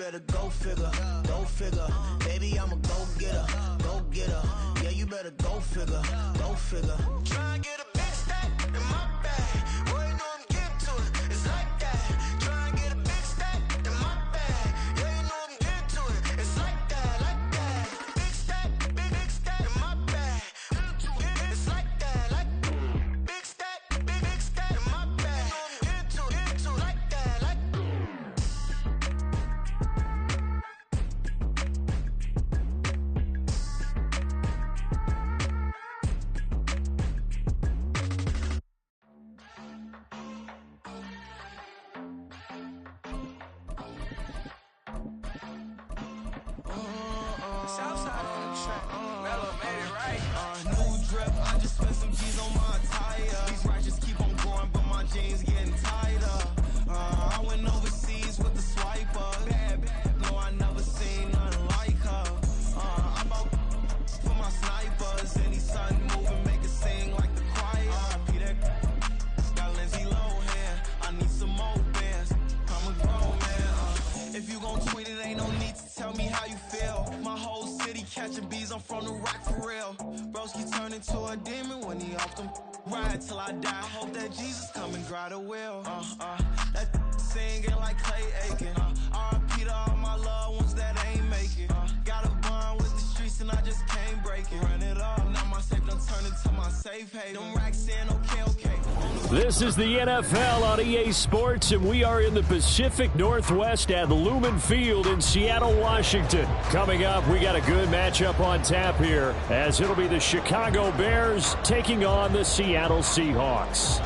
better go figure, go figure. Baby, I'm a go-getter, go-getter. Yeah, you better go figure, go figure. Try and get a big stack in my bag. Boy, you know I'm getting to it. It's like that. Try and get a big stack in my bag. Yeah, you know I'm getting to it. It's like that, like that. Big stack in my bag. It's like that, like big stack in my bag. You know I'm getting to it, like that, like. Southside on the track. Mellow made it right. New drip, I just spent some G's on my attire. These righteous keep on going, but my jeans getting tighter. I went overseas with the swiper. Bad, no, I never seen nothing like her. I'm out for my snipers. Any sun moving, make it sing like the choir. Peter got Lindsay Lohan. I need some more bands. I'm a grown man. If you gon' tweet it, ain't no need to tell me how you feel. My whole city catching bees, I'm from the rock for real. Broski turn into a demon when he off them. Ride till I die, hope that Jesus come and grab the wheel. That singing like Clay Aiken. R.I.P. to all my loved ones that ain't make it. Got a bond with the streets and I just can't break it. Run it up, now my safe done turn into my safe haven. Them racks in, okay. This is the NFL on EA Sports, and we are in the Pacific Northwest at Lumen Field in Seattle, Washington. Coming up, we got a good matchup on tap here, as it'll be the Chicago Bears taking on the Seattle Seahawks.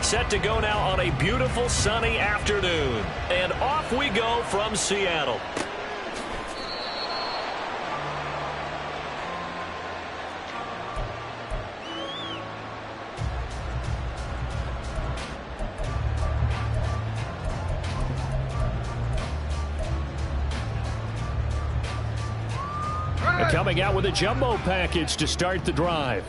Set to go now on a beautiful sunny afternoon. And off we go from Seattle. And coming out with a jumbo package to start the drive.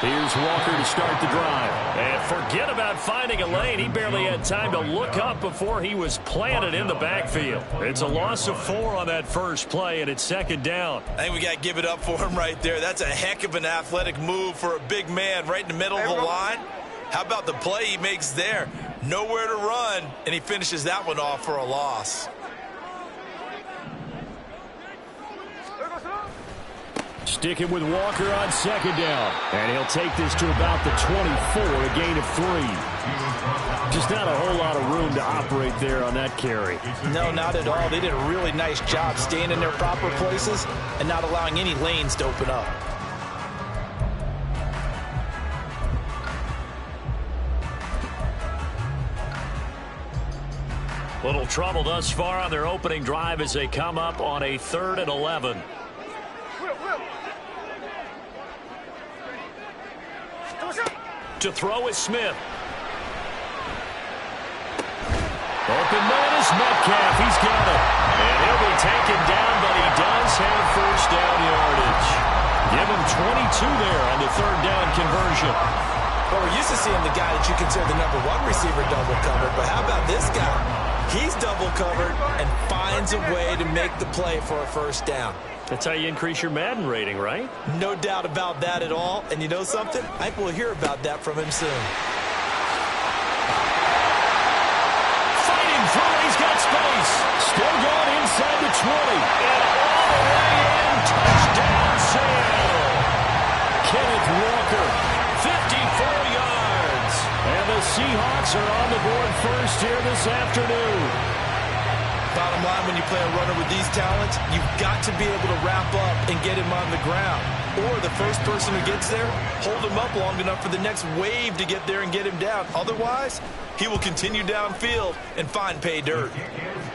Here's Walker to start the drive. And forget about finding a lane. He barely had time to look up before he was planted in the backfield. It's a loss of 4 on that first play, and it's second down. I think we got to give it up for him right there. That's a heck of an athletic move for a big man right in the middle of the line. How about the play he makes there? Nowhere to run, and he finishes that one off for a loss. Sticking with Walker on second down. And he'll take this to about the 24, a gain of 3. Just not a whole lot of room to operate there on that carry. No, not at all. They did a really nice job staying in their proper places and not allowing any lanes to open up. Little trouble thus far on their opening drive as they come up on a 3rd and 11. To throw is Smith. Open man is Metcalf. He's got it. And he'll be taken down, but he does have first down yardage. Give him 22 there on the 3rd down conversion. Well, we're used to seeing the guy that you consider the #1 receiver double covered, but how about this guy? He's double covered and finds a way to make the play for a first down. That's how you increase your Madden rating, right? No doubt about that at all. And you know something? I think we'll hear about that from him soon. Fighting through. He's got space. Still going inside the 20. And all the way in. Touchdown, Seattle. Kenneth Walker, 54 yards. And the Seahawks are on the board first here this afternoon. Bottom line, when you play a runner with these talents, you've got to be able to wrap up and get him on the ground. Or the first person who gets there, hold him up long enough for the next wave to get there and get him down. Otherwise, he will continue downfield and find pay dirt.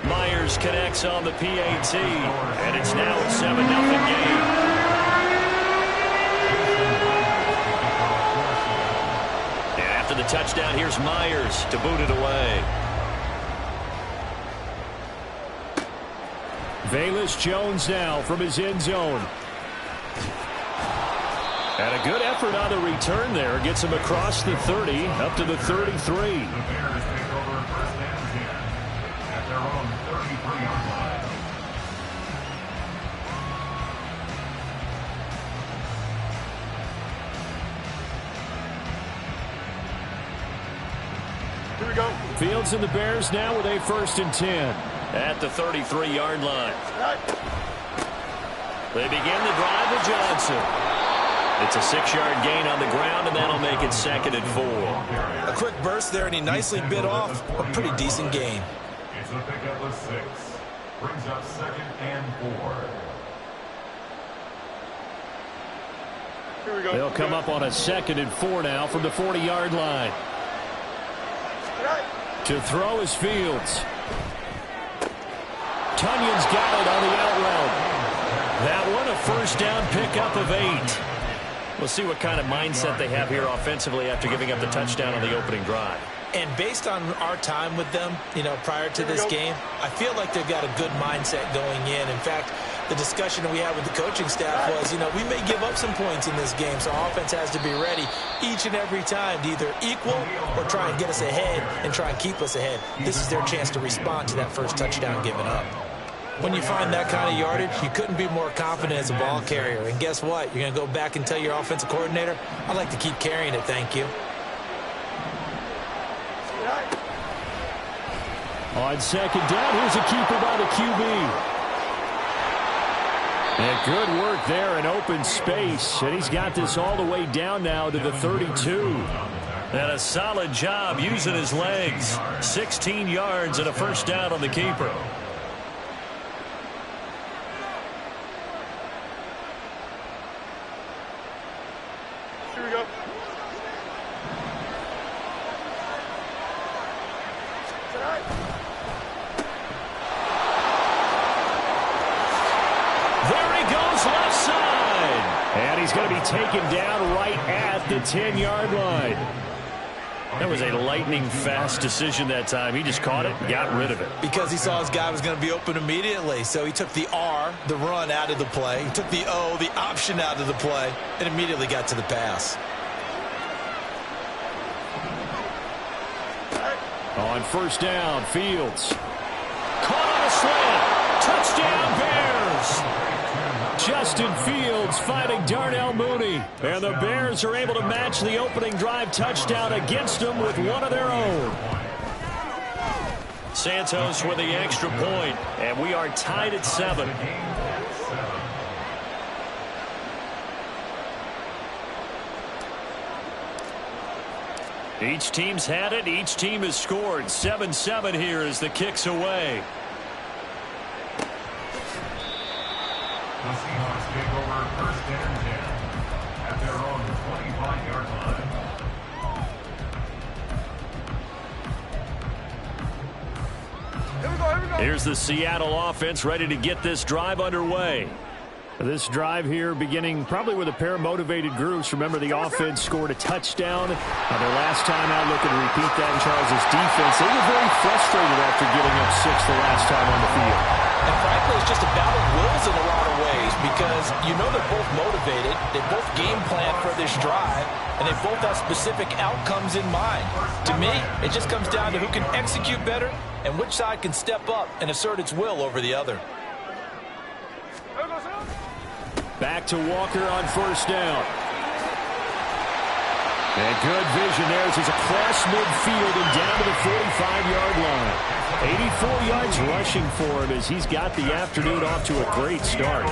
Myers connects on the PAT, and it's now a 7-0 game. the touchdown. Here's Myers to boot it away. Velus Jones now from his end zone. And a good effort on the return there. Gets him across the 30, up to the 33. The Bears take over first and 10 at their own 33-yard line. Here we go. Fields and the Bears now with a 1st and 10. At the 33-yard line. They begin the drive with Johnson. It's a 6-yard gain on the ground, and that'll make it 2nd and 4. A quick burst there, and he nicely bit off a pretty decent gain. It's a pickup of 6. Brings up 2nd and 4. Here we go. They'll come up on a 2nd and 4 now from the 40-yard line. To throw is Fields. Tunyon's got it on the out route. That one a first down pickup of 8. We'll see what kind of mindset they have here offensively after giving up the touchdown on the opening drive. And based on our time with them, prior to this game, I feel like they've got a good mindset going in. In fact, the discussion that we had with the coaching staff was, we may give up some points in this game, so our offense has to be ready each and every time to either equal or try and get us ahead and try and keep us ahead. This is their chance to respond to that first touchdown given up. When you find that kind of yardage, you couldn't be more confident as a ball carrier. And guess what? You're going to go back and tell your offensive coordinator, I'd like to keep carrying it, thank you. On 2nd down, here's a keeper by the QB. And good work there in open space. And he's got this all the way down now to the 32. And a solid job using his legs. 16 yards and a first down on the keeper. Here we go. There he goes left side. And he's going to be taken down right at the 10-yard line. That was a lightning-fast decision that time. He just caught it and got rid of it. Because he saw his guy was going to be open immediately. So he took the R, the run, out of the play. He took the O, the option, out of the play, and immediately got to the pass. On first down, Fields. Caught on a slant. Touchdown, Bears. Justin Fields fighting Darnell Mooney. And the Bears are able to match the opening drive touchdown against them with one of their own. Santos with the extra point, and we are tied at 7. Each team's had it. Each team has scored. 7-7 here as the kick's away. The Seahawks take over first and 10 at their own 25-yard line. Here we go, here we go. Here's the Seattle offense ready to get this drive underway. This drive here beginning probably with a pair of motivated groups. Remember, the offense scored a touchdown their last time out. Looking to repeat that in Charles' defense. They were very frustrated after giving up 6 the last time on the field. And frankly, it's just a battle of wills in a lot of ways because they're both motivated. They both game plan for this drive, and they both have specific outcomes in mind. To me, it just comes down to who can execute better and which side can step up and assert its will over the other. Back to Walker on first down. And good vision there as he's across midfield and down to the 45-yard line. 84 yards rushing for him as he's got the afternoon off to a great start.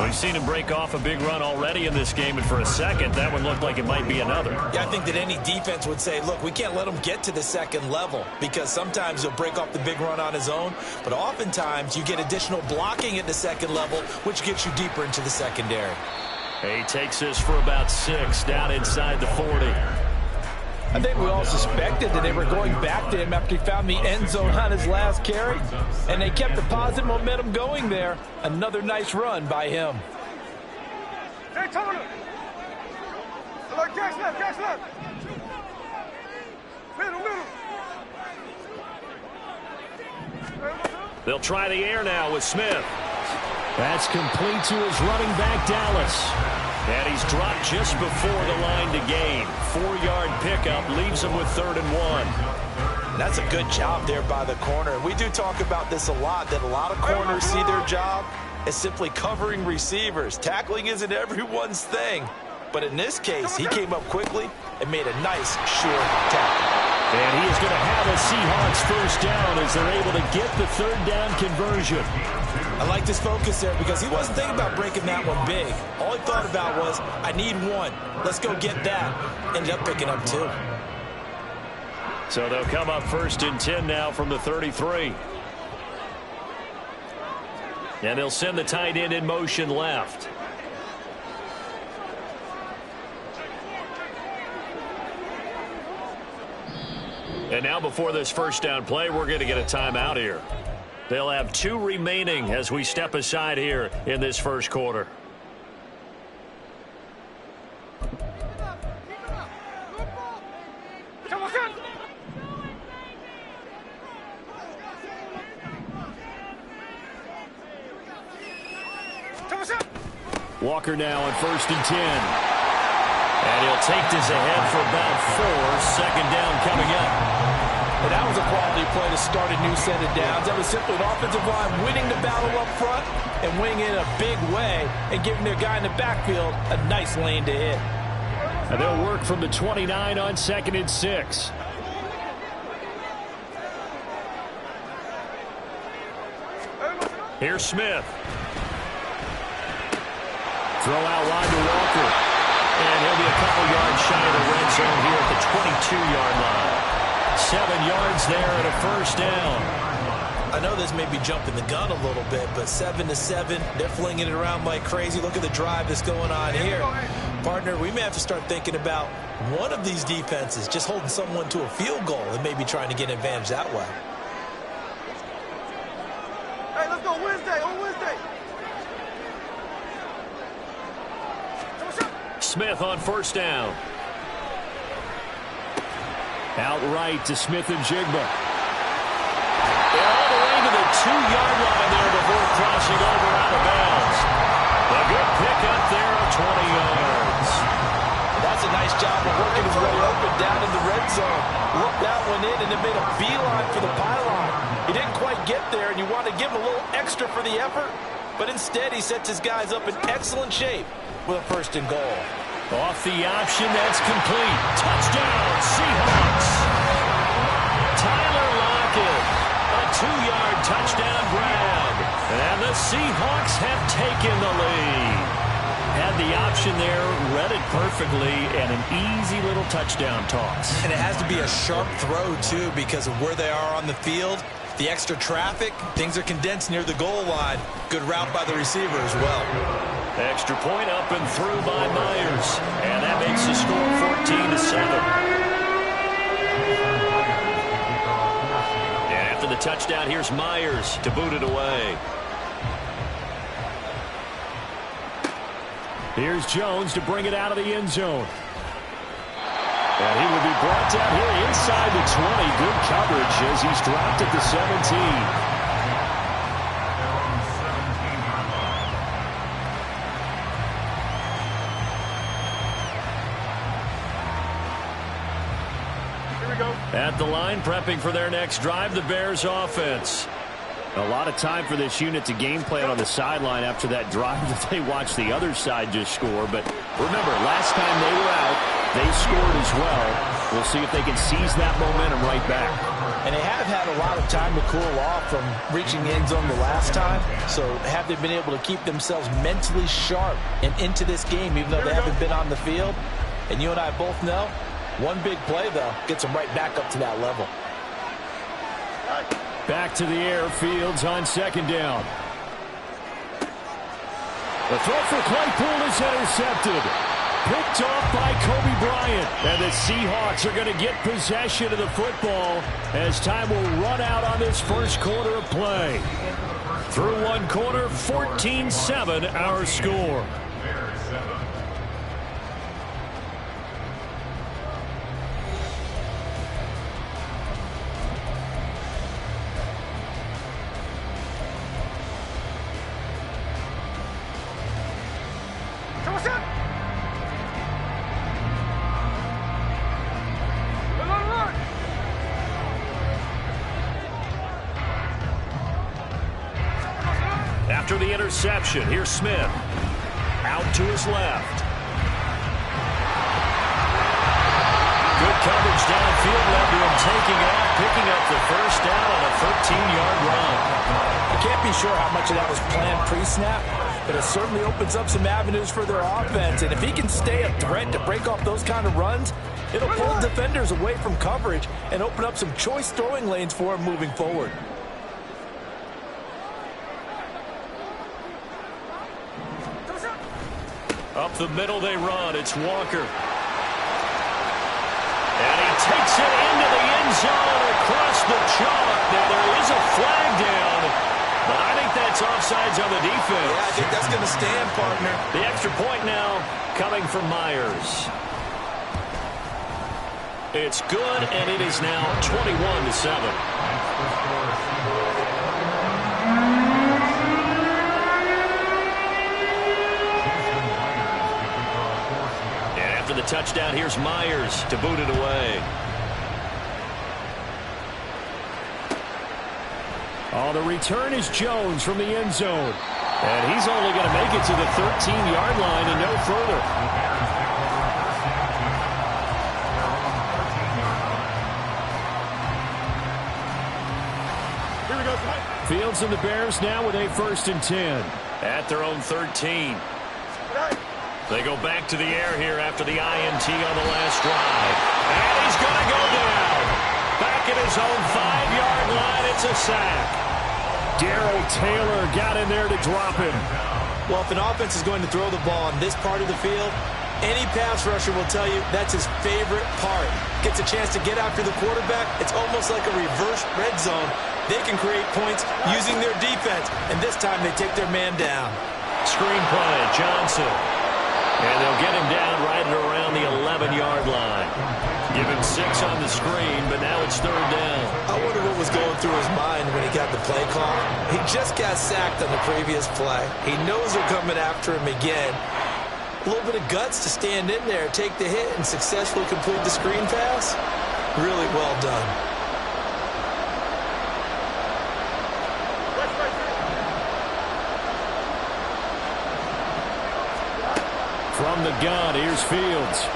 We've seen him break off a big run already in this game, and for a second, that one looked like it might be another. Yeah, I think that any defense would say, look, we can't let him get to the second level because sometimes he'll break off the big run on his own, but oftentimes you get additional blocking at the second level, which gets you deeper into the secondary. He takes this for about 6 down inside the 40. I think we all suspected that they were going back to him after he found the end zone on his last carry, and they kept the positive momentum going there. Another nice run by him. Hey, Tony! Catch left, catch left! They'll try the air now with Smith. That's complete to his running back, Dallas. And he's dropped just before the line to gain. 4-yard pickup leaves him with 3rd and 1. That's a good job there by the corner. We do talk about this a lot, that a lot of corners see their job as simply covering receivers. Tackling isn't everyone's thing. But in this case, he came up quickly and made a nice, sure tackle. And he is going to have a Seahawks first down as they're able to get the 3rd down conversion. I like this focus there because he wasn't thinking about breaking that one big. All he thought about was, I need one. Let's go get that. Ended up picking up 2. So they'll come up 1st and 10 now from the 33. And they'll send the tight end in motion left. And now before this first down play, we're going to get a timeout here. They'll have 2 remaining as we step aside here in this first quarter. Walker now on 1st and 10. And he'll take this ahead for about 4. 2nd down coming up. And that was a quality play to start a new set of downs. That was simply an offensive line winning the battle up front and winning in a big way and giving their guy in the backfield a nice lane to hit. And they'll work from the 29 on 2nd and 6. Here's Smith. Throw out wide to Walker. And he'll be a couple yards shy of the red zone here at the 22-yard line. 7 yards there and a first down. I know this may be jumping the gun a little bit, but 7-7, they're flinging it around like crazy. Look at the drive that's going on here. Partner, we may have to start thinking about one of these defenses just holding someone to a field goal and maybe trying to get an advantage that way. Hey, let's go Wednesday, on Wednesday. Smith on first down. Outright to Smith and Jigba. And all the way to the 2-yard line there before crossing over out of bounds. A good pickup there of 20 yards. That's a nice job of working his way up and down in the red zone. Looked that one in and then made a beeline for the pylon. He didn't quite get there, and you want to give him a little extra for the effort, but instead he sets his guys up in excellent shape with a 1st and goal. Off the option, that's complete. Touchdown, Seahawks. Tyler Lockett, a 2-yard touchdown grab. And the Seahawks have taken the lead. Had the option there, read it perfectly, and an easy little touchdown toss. And it has to be a sharp throw, too, because of where they are on the field. The extra traffic, things are condensed near the goal line. Good route by the receiver as well. Extra point up and through by Myers. And that makes the score 14-7. And after the touchdown, here's Myers to boot it away. Here's Jones to bring it out of the end zone. And he will be brought down here inside the 20. Good coverage as he's dropped at the 17. At the line, prepping for their next drive, the Bears offense. A lot of time for this unit to game plan on the sideline after that drive that they watched the other side just score. But remember, last time they were out, they scored as well. We'll see if they can seize that momentum right back. And they have had a lot of time to cool off from reaching the end zone the last time. So have they been able to keep themselves mentally sharp and into this game, even though they haven't been on the field? And you and I both know, one big play, though, gets them right back up to that level. Back to the air, Fields on 2nd down. The throw for Claypool is intercepted. Picked off by Kobe Bryant. And the Seahawks are going to get possession of the football as time will run out on this first quarter of play. Through one quarter, 14-7 our score. interception. Here's Smith. Out to his left. Good coverage downfield led to him taking off, picking up the first down on a 13-yard run. I can't be sure how much of that was planned pre-snap, but it certainly opens up some avenues for their offense. And if he can stay a threat to break off those kind of runs, it'll pull defenders away from coverage and open up some choice throwing lanes for him moving forward. Up the middle they run. It's Walker. And he takes it into the end zone across the chalk. Now there is a flag down, but I think that's offsides on the defense. Yeah, I think that's going to stand, partner. The extra point now coming from Myers. It's good, and it is now 21-7. After the touchdown, here's Myers to boot it away. Oh, the return is Jones from the end zone. And he's only going to make it to the 13-yard line and no further. Here we go. Fields and the Bears now with a 1st and 10 at their own 13. They go back to the air here after the INT on the last drive. And he's going to go down. Back at his own 5-yard line, it's a sack. Darrell Taylor got in there to drop him. Well, if an offense is going to throw the ball on this part of the field, any pass rusher will tell you that's his favorite part. Gets a chance to get after the quarterback. It's almost like a reverse red zone. They can create points using their defense, and this time they take their man down. Screenplay, Johnson. And they'll get him down right around the 11-yard line. Give him 6 on the screen, but now it's 3rd down. I wonder what was going through his mind when he got the play call. He just got sacked on the previous play. He knows they're coming after him again. A little bit of guts to stand in there, take the hit, and successfully complete the screen pass. Really well done. From the gun, here's Fields.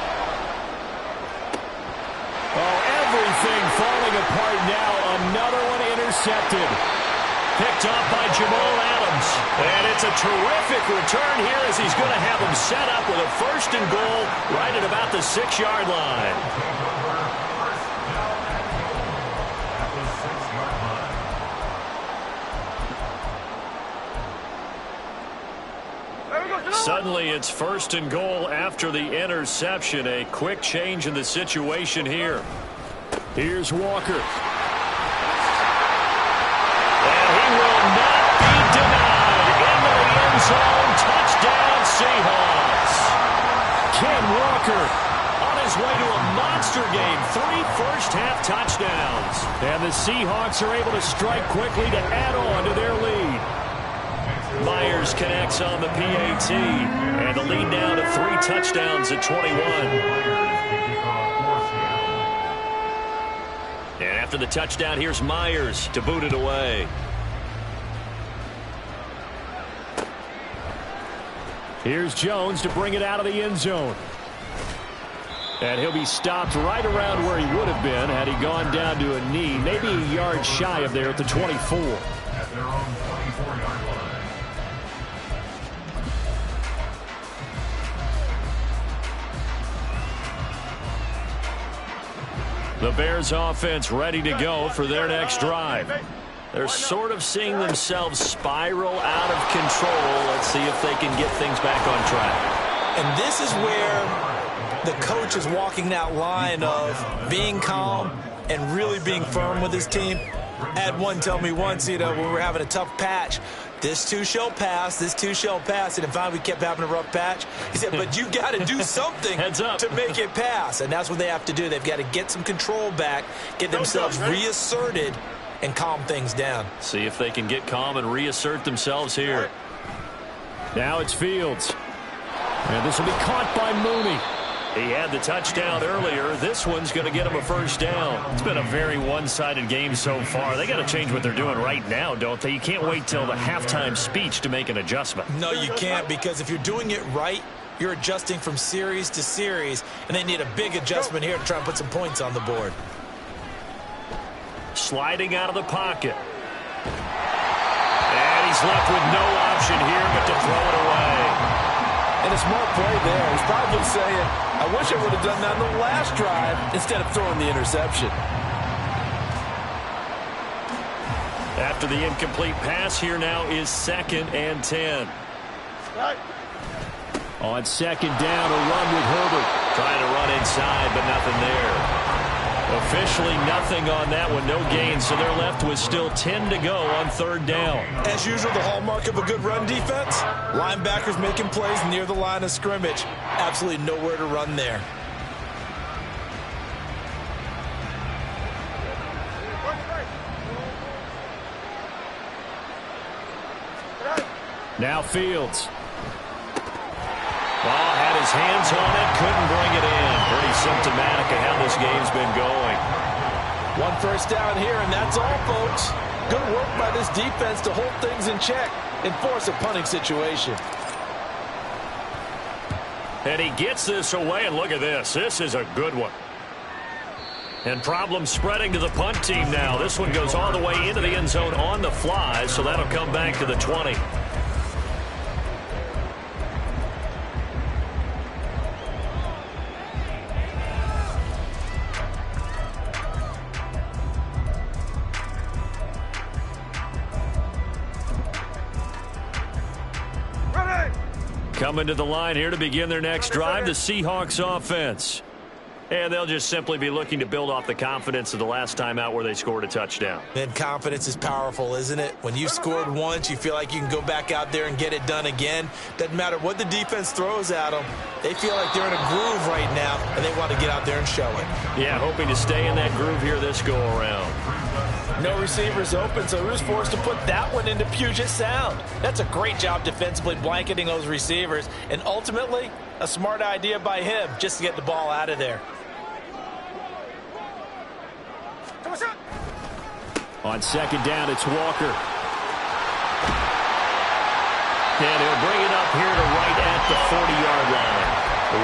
Oh, everything falling apart now. Another one intercepted. Picked off by Jamal Adams. And it's a terrific return here as he's going to have him set up with a 1st and goal right at about the 6-yard line. Suddenly, it's 1st and goal after the interception. A quick change in the situation here. Here's Walker. And he will not be denied. Into the end zone. Touchdown, Seahawks. Ken Walker on his way to a monster game. 3 first-half touchdowns. And the Seahawks are able to strike quickly to add on to their lead. Myers connects on the PAT, and the lead now to 3 touchdowns at 21. And after the touchdown, here's Myers to boot it away. Here's Jones to bring it out of the end zone. And he'll be stopped right around where he would have been had he gone down to a knee, maybe a yard shy of there at the 24. At their own 24-yard line. The Bears offense ready to go for their next drive. They're sort of seeing themselves spiral out of control. Let's see if they can get things back on track. And this is where the coach is walking that line of being calm and really being firm with his team. I had one tell me once, when we were having a tough patch, this too shall pass, this too shall pass. And if finally we kept having a rough patch, he said, but you got to do something to make it pass. And that's what they have to do. They've got to get some control back, get themselves reasserted, and calm things down. See if they can get calm and reassert themselves here. Now it's Fields. And this will be caught by Mooney. He had the touchdown earlier. This one's going to get him a first down. It's been a very one-sided game so far. They got to change what they're doing right now, don't they? You can't wait till the halftime speech to make an adjustment. No, you can't, because if you're doing it right, you're adjusting from series to series, and they need a big adjustment here to try and put some points on the board. Sliding out of the pocket. And he's left with no option here but to throw it away. And a smart play there. He's probably saying, I wish I would have done that on the last drive instead of throwing the interception. After the incomplete pass, here now is 2nd and 10. On 2nd down, a run with Herbert. Trying to run inside, but nothing there. Officially nothing on that one, no gain, so they're left with still 10 to go on 3rd down. As usual, the hallmark of a good run defense, linebackers making plays near the line of scrimmage. Absolutely nowhere to run there. Now Fields. Ball had his hands on it, couldn't bring it in. Pretty symptomatic of how this game's been going. 1 first down here, and that's all, folks. Good work by this defense to hold things in check and force a punting situation. And he gets this away, and look at this. This is a good one. And problems spreading to the punt team now. This one goes all the way into the end zone on the fly, so that'll come back to the 20. Coming to the line here to begin their next drive, the Seahawks offense. And they'll just simply be looking to build off the confidence of the last time out where they scored a touchdown. Man, confidence is powerful, isn't it? When you've scored once, you feel like you can go back out there and get it done again. Doesn't matter what the defense throws at them. They feel like they're in a groove right now, and they want to get out there and show it. Yeah, hoping to stay in that groove here this go-around. No receivers open, so he was forced to put that one into Puget Sound. That's a great job defensively blanketing those receivers, and ultimately, a smart idea by him just to get the ball out of there. On 2nd down, it's Walker. And he'll bring it up here to right at the 40-yard line.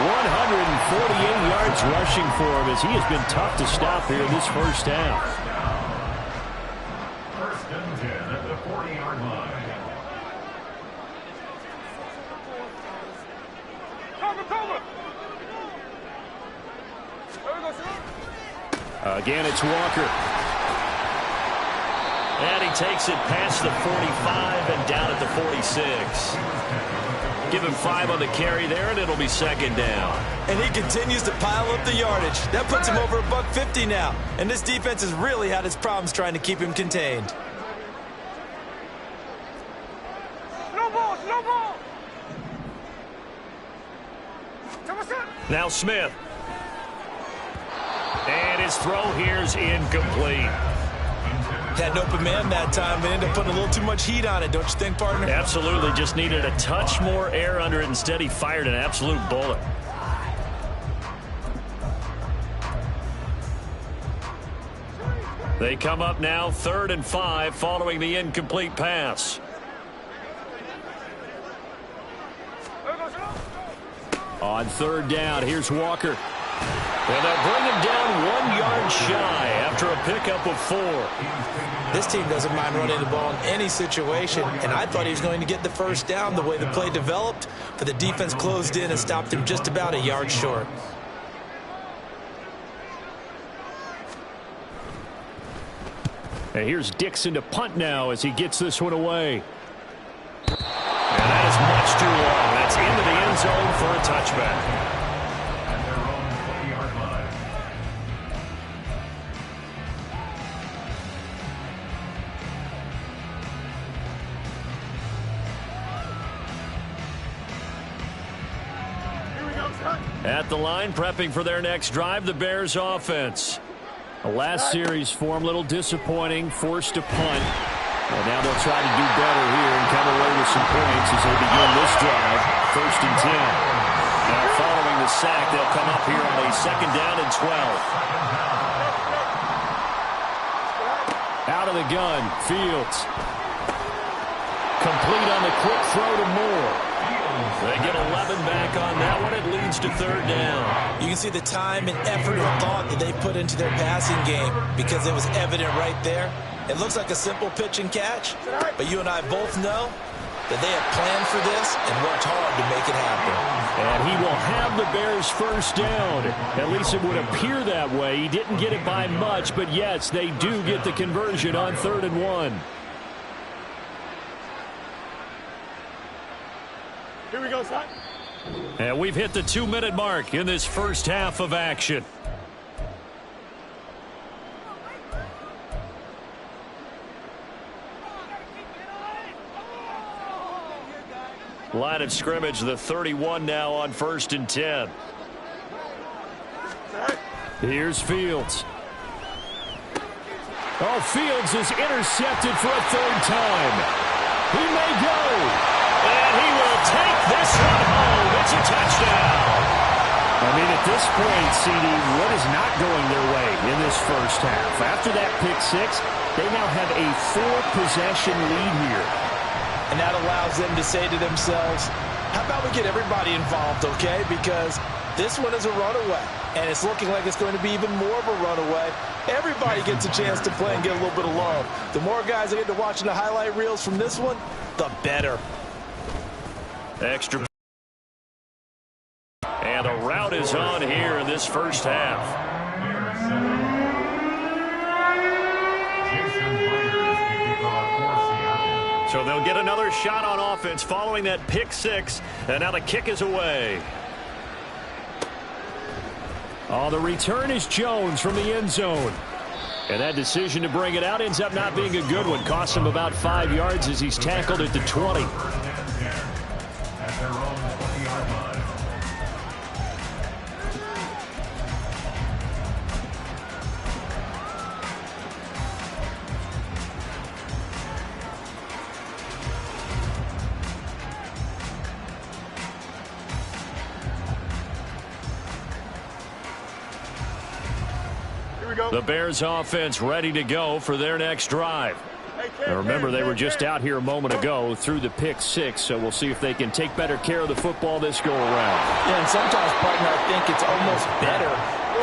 148 yards rushing for him as he has been tough to stop here this first half. 1st and 10 at the 40-yard line. Again, it's Walker. And he takes it past the 45 and down at the 46. Give him 5 on the carry there, and it'll be 2nd down. And he continues to pile up the yardage. That puts him over $150 now. And this defense has really had its problems trying to keep him contained. No ball, no ball. Now Smith. And his throw here's incomplete. Had an open man that time, but ended up putting a little too much heat on it, don't you think, partner? Absolutely, just needed a touch more air under it. Instead, he fired an absolute bullet. They come up now 3rd and 5 following the incomplete pass. On 3rd down, here's Walker. And they'll bring him down 1 yard shy after a pickup of 4. This team doesn't mind running the ball in any situation, and I thought he was going to get the first down the way the play developed, but the defense closed in and stopped him just about a yard short. And here's Dixon to punt now as he gets this one away. And that is much too long. That's into the end zone for a touchback. At the line, prepping for their next drive, the Bears offense. The last series form, a little disappointing, forced to punt. And now they'll try to do better here and come away with some points as they begin this drive, 1st and 10. Now following the the sack. They'll come up here on a 2nd down and 12. Out of the gun, Fields. Complete on the quick throw to Moore. They get 11 back on that one. It leads to 3rd down. You can see the time and effort and thought that they put into their passing game because it was evident right there. It looks like a simple pitch and catch, but you and I both know that they have planned for this and worked hard to make it happen. And he will have the Bears 1st down. At least it would appear that way. He didn't get it by much, but yes, they do get the conversion on 3rd and 1. Here we go, son. And we've hit the 2-minute mark in this first half of action. Line of scrimmage, the 31 now on 1st and 10. Here's Fields. Oh, Fields is intercepted for a 3rd time. He may go. And he will take this one home. It's a touchdown. I mean, at this point, CD, what is not going their way in this first half? After that pick 6, they now have a 4-possession lead here. And that allows them to say to themselves, how about we get everybody involved, okay? Because this one is a runaway, and it's looking like it's going to be even more of a runaway. Everybody gets a chance to play and get a little bit of love. The more guys I get to watching the highlight reels from this one, the better. Extra. And a route is on here in this first half. So they'll get another shot on offense following that pick 6, and now the kick is away. Oh, the return is Jones from the end zone. And that decision to bring it out ends up not being a good one. Costs him about 5 yards as he's tackled at the 20. The Bears offense ready to go for their next drive. Now remember, they were just out here a moment ago through the pick 6, so we'll see if they can take better care of the football this go around. Yeah, and sometimes, partner, I think it's almost better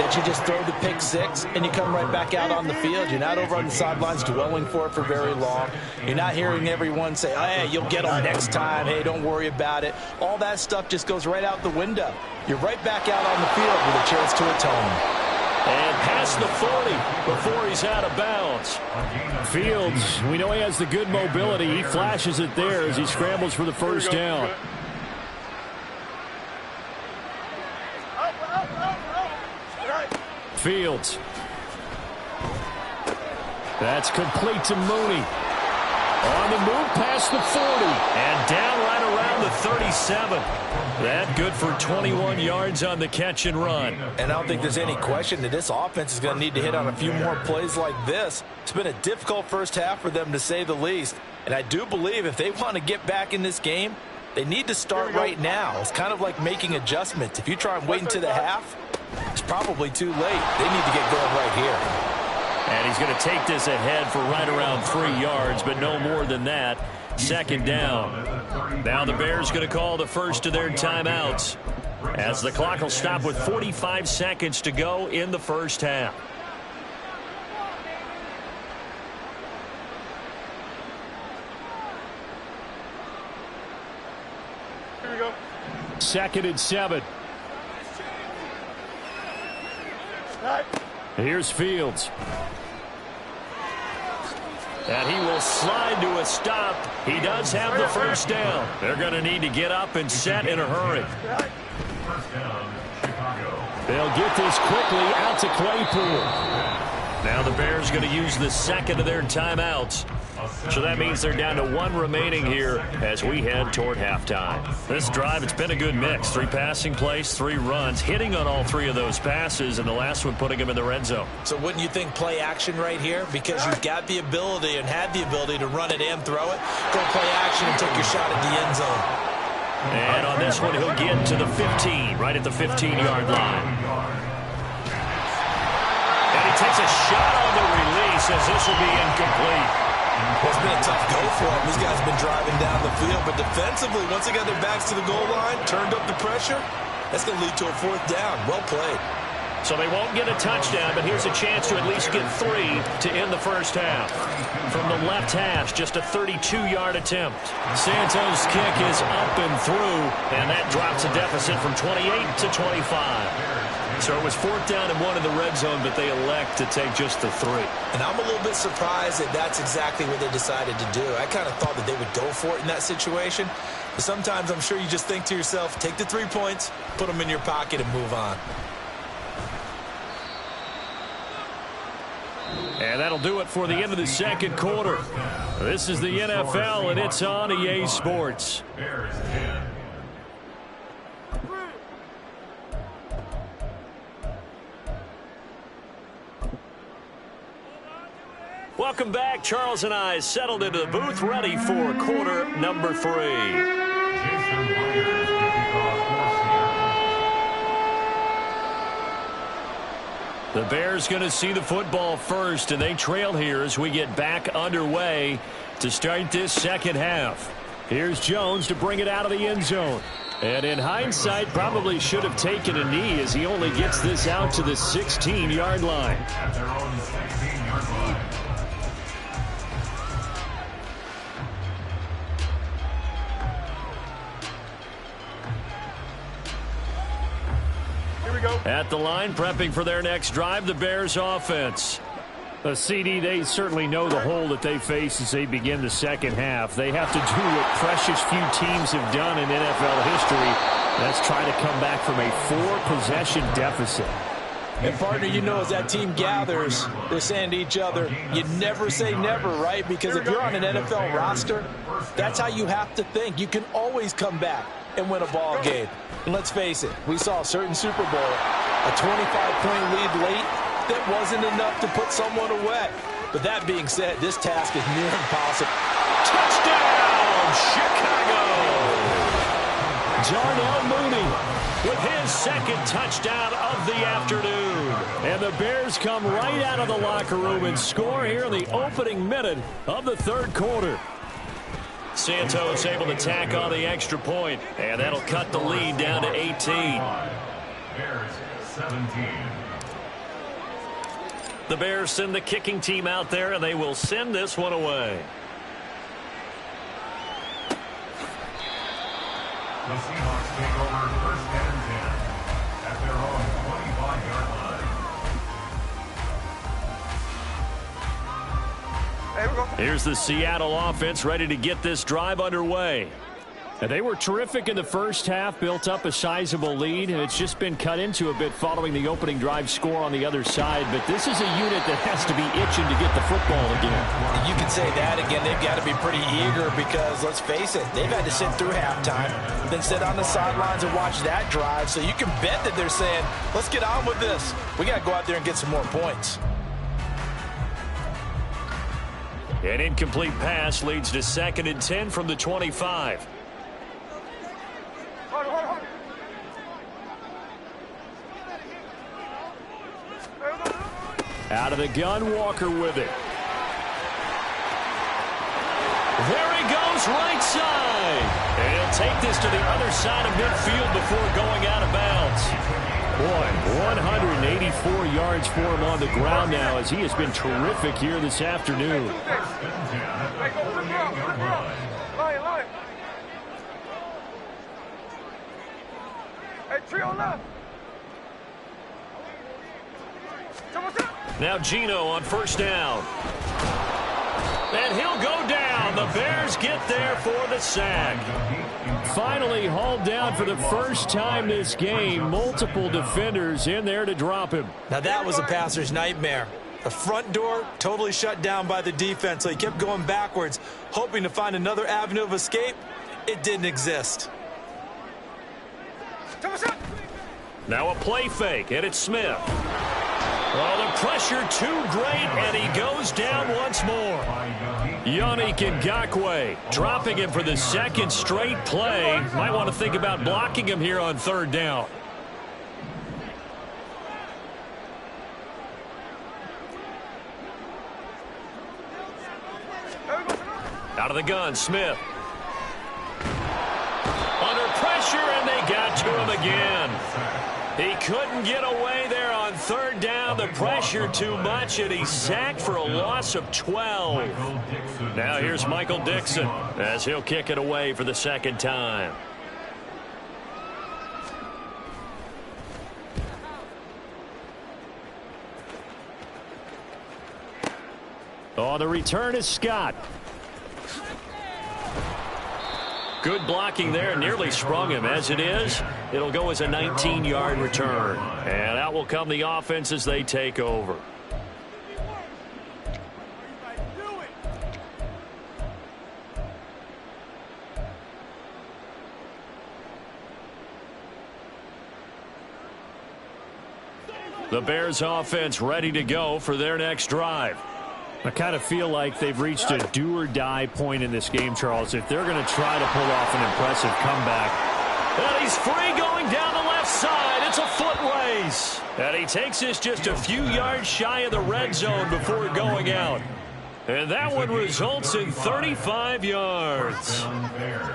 that you just throw the pick 6 and you come right back out on the field. You're not over on the sidelines dwelling for it for very long. You're not hearing everyone say, hey, you'll get them next time. Hey, don't worry about it. All that stuff just goes right out the window. You're right back out on the field with a chance to atone. And past the 40 before he's out of bounds. Fields, we know he has the good mobility. He flashes it there as he scrambles for the 1st down. Fields. That's complete to Mooney. On the move past the 40. And down right around the 37. That good for 21 yards on the catch and run. And I don't think there's any question that this offense is going to need to hit on a few more plays like this. It's been a difficult first half for them, to say the least. And I do believe if they want to get back in this game, they need to start right now. It's kind of like making adjustments. If you try and wait until the half, it's probably too late. They need to get going right here. And he's going to take this ahead for right around 3 yards, but no more than that. 2nd down. Now the Bears going to call the first of their timeouts as the clock will stop with 45 seconds to go in the first half. Here we go. 2nd and 7. Here's Fields. And he will slide to a stop. He does have the 1st down. They're going to need to get up and set in a hurry. They'll get this quickly out to Claypool. Now the Bears going to use the 2nd of their timeouts. So that means they're down to 1 remaining here as we head toward halftime. This drive, it's been a good mix. 3 passing plays, 3 runs, hitting on all 3 of those passes, and the last one putting them in the red zone. So wouldn't you think play action right here? Because you've got the ability and had the ability to run it and throw it. Go play action and take your shot at the end zone. And on this one, he'll get to the 15, right at the 15-yard line. And he takes a shot on the release as this will be incomplete. Well, it's been a tough go for him. These guys have been driving down the field, but defensively, once they got their backs to the goal line, turned up the pressure, that's going to lead to a 4th down. Well played. So they won't get a touchdown, but here's a chance to at least get 3 to end the first half. From the left hash, just a 32-yard attempt. Santos' kick is up and through, and that drops a deficit from 28 to 25. So it was 4th down and 1 in the red zone, but they elect to take just the 3. And I'm a little bit surprised that that's exactly what they decided to do. I kind of thought that they would go for it in that situation. But sometimes I'm sure you just think to yourself, take the 3 points, put them in your pocket, and move on. And that'll do it for the end of the second quarter. This is the NFL, and it's on EA Sports. Bears 10. Welcome back. Charles and I settled into the booth, ready for quarter number 3. Jason Myers kicking off for Seattle. The Bears going to see the football first, and they trail here as we get back underway to start this second half. Here's Jones to bring it out of the end zone. And in hindsight, probably should have taken a knee as he only gets this out to the 16-yard line. At their own 16-yard line. At the line, prepping for their next drive, the Bears offense. The CD, they certainly know the hole that they face as they begin the second half. They have to do what precious few teams have done in NFL history. That's try to come back from a 4-possession deficit. And, partner, you know, as that team gathers, they're saying to each other, you never say never, right? Because if you're on an NFL roster, that's how you have to think. You can always come back and win a ball game. And let's face it, we saw a certain Super Bowl, a 25-point lead late, that wasn't enough to put someone away. But that being said, this task is near impossible. Touchdown, Chicago! Darnell Mooney with his second touchdown of the afternoon. And the Bears come right out of the locker room and score here in the opening minute of the third quarter. Santos able to tack on the extra point, and that'll cut the lead down to 18. Bears 17. The Bears send the kicking team out there, and they will send this one away. The Seahawks take over 1st and 10 at their own 25-yard line. Hey, we go. Here's the Seattle offense ready to get this drive underway. And they were terrific in the first half, built up a sizable lead, and it's just been cut into a bit following the opening drive score on the other side. But this is a unit that has to be itching to get the football again. You can say that again. They've got to be pretty eager because, let's face it, they've had to sit through halftime, then sit on the sidelines and watch that drive. So you can bet that they're saying, let's get on with this. We got to go out there and get some more points. An incomplete pass leads to 2nd and 10 from the 25. Out of the gun, Walker with it. There he goes, right side. And he'll take this to the other side of midfield before going out of bounds. Boy, 184 yards for him on the ground now as he has been terrific here this afternoon. Hey, trio left. Now Geno on 1st down. And he'll go down. The Bears get there for the sack. Finally hauled down for the first time this game. Multiple defenders in there to drop him. Now that was a passer's nightmare. The front door totally shut down by the defense, so he kept going backwards, hoping to find another avenue of escape. It didn't exist. Now a play fake, and it's Smith. Well, the pressure too great, and he goes down once more. Yannick Ngakoue dropping him for the second straight play. Might want to think about blocking him here on third down. Out of the gun, Smith. Under pressure, and they got to him again. He couldn't get away there on third down. The pressure too much, and he's sacked for a loss of 12. Now here's Michael Dixon as he'll kick it away for the second time. Oh, the return is Scott. Good blocking there, nearly sprung him. As it is, it'll go as a 19-yard return. And out will come the offense as they take over. The Bears offense ready to go for their next drive. I kind of feel like they've reached a do-or-die point in this game, Charles, if they're going to try to pull off an impressive comeback. And he's free going down the left side. It's a foot race. And he takes this just a few yards shy of the red zone before going out. And that one results in 35 yards.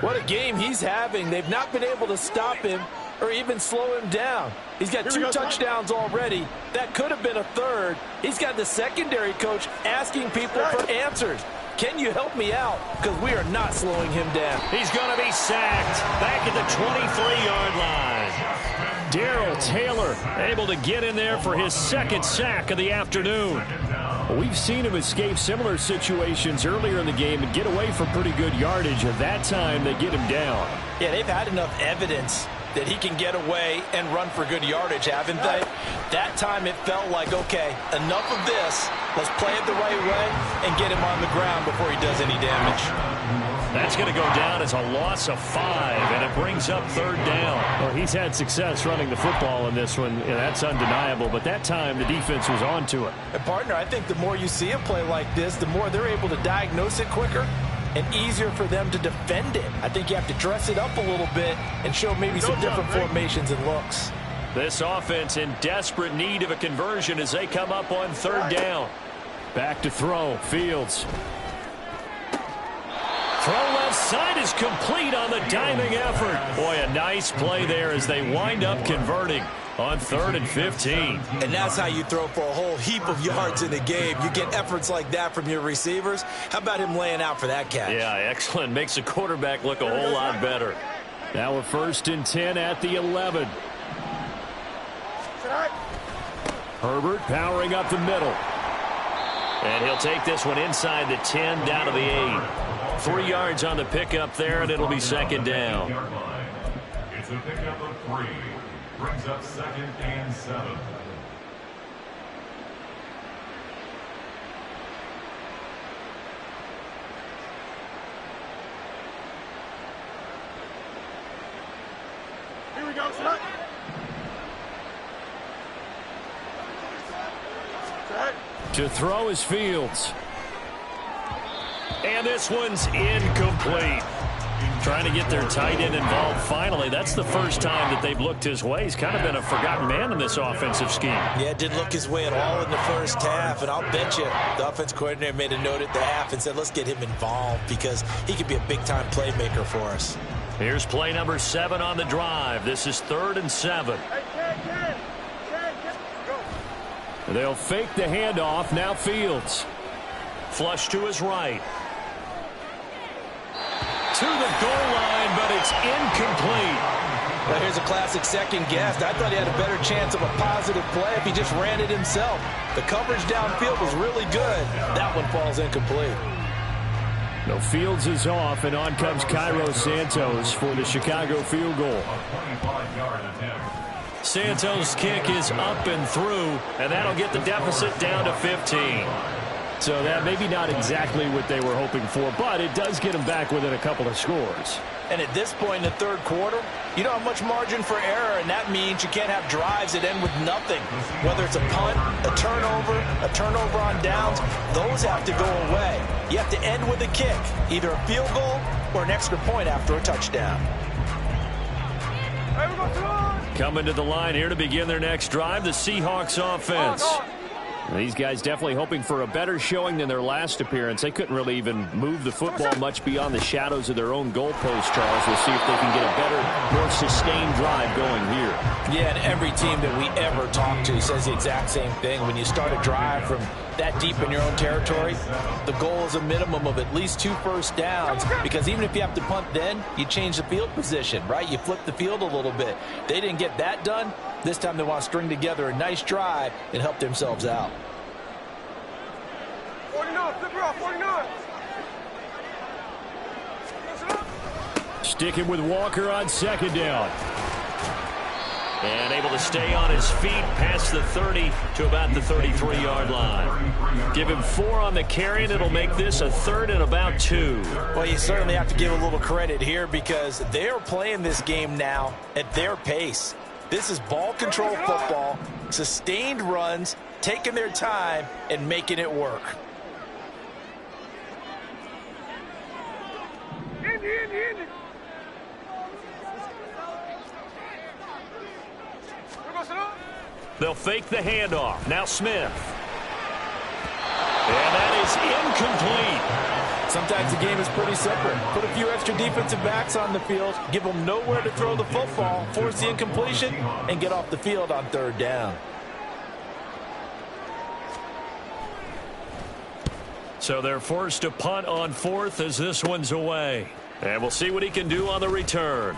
What a game he's having. They've not been able to stop him or even slow him down. He's got 2 touchdowns already. That could have been a third. He's got the secondary coach asking people for answers. Can you help me out? Because we are not slowing him down. He's going to be sacked back at the 23-yard line. Darrell Taylor able to get in there for his second sack of the afternoon. We've seen him escape similar situations earlier in the game and get away from pretty good yardage. At that time, they get him down. Yeah, they've had enough evidence that he can get away and run for good yardage, haven't they? That time it felt like, okay, enough of this. Let's play it the right way and get him on the ground before he does any damage. That's going to go down as a loss of 5, and it brings up third down. Well, he's had success running the football in this one, and that's undeniable. But that time, the defense was on to it. And, partner, I think the more you see him play like this, the more they're able to diagnose it quicker and easier for them to defend it. I think you have to dress it up a little bit and show maybe some different formations and looks. This offense in desperate need of a conversion as they come up on third down. Back to throw. Fields. Throw left side is complete on the diving effort. Boy, a nice play there as they wind up converting on 3rd and 15. And that's how you throw for a whole heap of yards in a game. You get efforts like that from your receivers. How about him laying out for that catch? Yeah, excellent. Makes the quarterback look a whole lot better. Now a 1st and 10 at the 11. Herbert powering up the middle. And he'll take this one inside the 10 down to the 8. 3 yards on the pickup there, and it'll be second down. It's a pickup of 3. Brings up 2nd and 7. Here we go, set. To throw is Fields. And this one's incomplete. Trying to get their tight end involved finally. That's the first time that they've looked his way. He's kind of been a forgotten man in this offensive scheme. Yeah, it didn't look his way at all in the first half. And I'll bet you the offense coordinator made a note at the half and said, let's get him involved because he could be a big-time playmaker for us. Here's play number 7 on the drive. This is 3rd and 7. They'll fake the handoff. Now Fields. Flush to his right. To the goal line, but it's incomplete. Well, here's a classic second guess. I thought he had a better chance of a positive play if he just ran it himself. The coverage downfield was really good. That one falls incomplete. No, Fields is off, and on comes Cairo Santos for the Chicago field goal. Santos' kick is up and through, and that'll get the deficit down to 15. So that maybe not exactly what they were hoping for, but it does get them back within a couple of scores. And at this point in the third quarter, you don't have much margin for error, and that means you can't have drives that end with nothing. Whether it's a punt, a turnover on downs, those have to go away. You have to end with a kick, either a field goal or an extra point after a touchdown. Coming to the line here to begin their next drive, the Seahawks offense. These guys definitely hoping for a better showing than their last appearance. They couldn't really even move the football much beyond the shadows of their own goalpost, Charles. We'll see if they can get a better, more sustained drive going here. Yeah, and every team that we ever talk to says the exact same thing. When you start a drive from that deep in your own territory, the goal is a minimum of at least 2 first downs, because even if you have to punt then, you change the field position, right? You flip the field a little bit. They didn't get that done. This time they want to string together a nice drive and help themselves out. 49, flip her off, 49. Sticking with Walker on second down. And able to stay on his feet past the 30 to about the 33-yard line. Give him 4 on the carry, and it'll make this a 3rd and about 2. Well, you certainly have to give a little credit here, because they're playing this game now at their pace. This is ball control football, sustained runs, taking their time, and making it work. They'll fake the handoff. Now Smith. And that is incomplete. Sometimes the game is pretty simple. Put a few extra defensive backs on the field, give them nowhere to throw the football, force the incompletion, and get off the field on 3rd down. So they're forced to punt on 4th as this one's away. And we'll see what he can do on the return.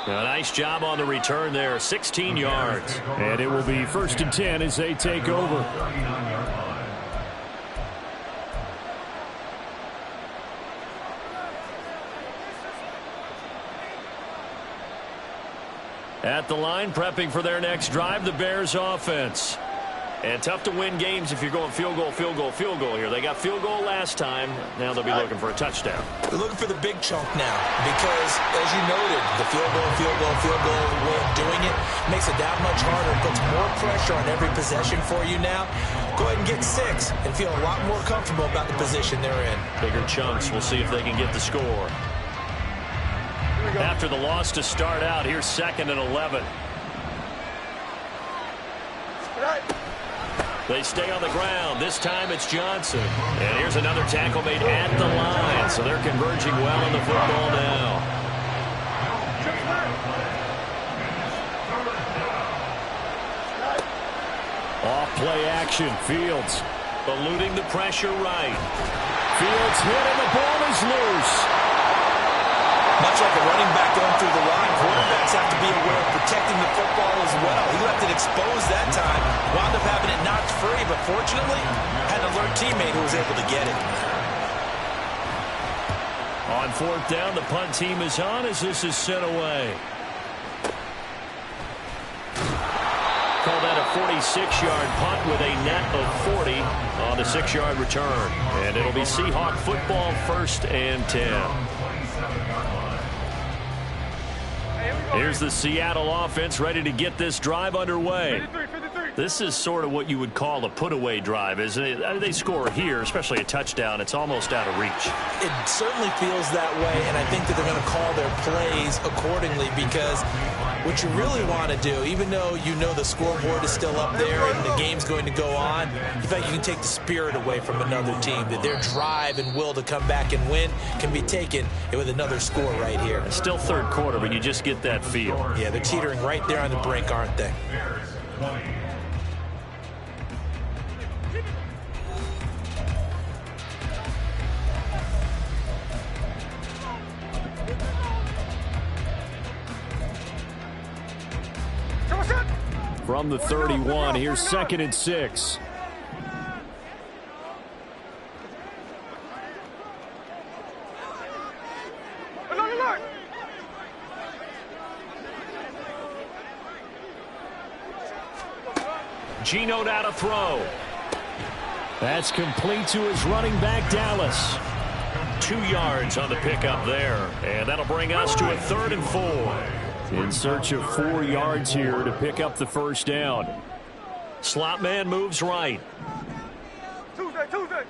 A nice job on the return there, 16 yards. And it will be 1st and 10 as they take over. At the line, prepping for their next drive, the Bears offense. And tough to win games if you're going field goal, field goal, field goal here. They got field goal last time. Now they'll be looking for a touchdown. They're looking for the big chunk now, because, as you noted, the field goal way of doing it makes it that much harder. It puts more pressure on every possession for you now. Go ahead and get 6 and feel a lot more comfortable about the position they're in. Bigger chunks. We'll see if they can get the score. After the loss to start out, here's 2nd and 11. They stay on the ground. This time it's Johnson. And here's another tackle made at the line. So they're converging well on the football now. Off play action. Fields eluding the pressure right. Fields hit and the ball is loose. Much like a running back going through the line, quarterbacks have to be aware of protecting the football as well. He left it exposed that time, wound up having it knocked free, but fortunately, had an alert teammate who was able to get it. On 4th down, the punt team is on as this is sent away. Call that a 46-yard punt with a net of 40 on the 6-yard return. And it'll be Seahawk football, 1st and 10. Here's the Seattle offense ready to get this drive underway. This is sort of what you would call a put-away drive, isn't it? They score here, especially a touchdown. It's almost out of reach. It certainly feels that way, and I think that they're going to call their plays accordingly, because what you really want to do, even though you know the scoreboard is still up there and the game's going to go on, you feel like you can take the spirit away from another team, that their drive and will to come back and win can be taken with another score right here. It's still 3rd quarter, but you just get that feel. Yeah, they're teetering right there on the brink, aren't they? From the 31, here's 2nd and 6. Geno out to throw. That's complete to his running back, Dallas. 2 yards on the pickup there. And that'll bring us to a 3rd and 4. In search of 4 yards here to pick up the first down. Slot man moves right. Tuesday.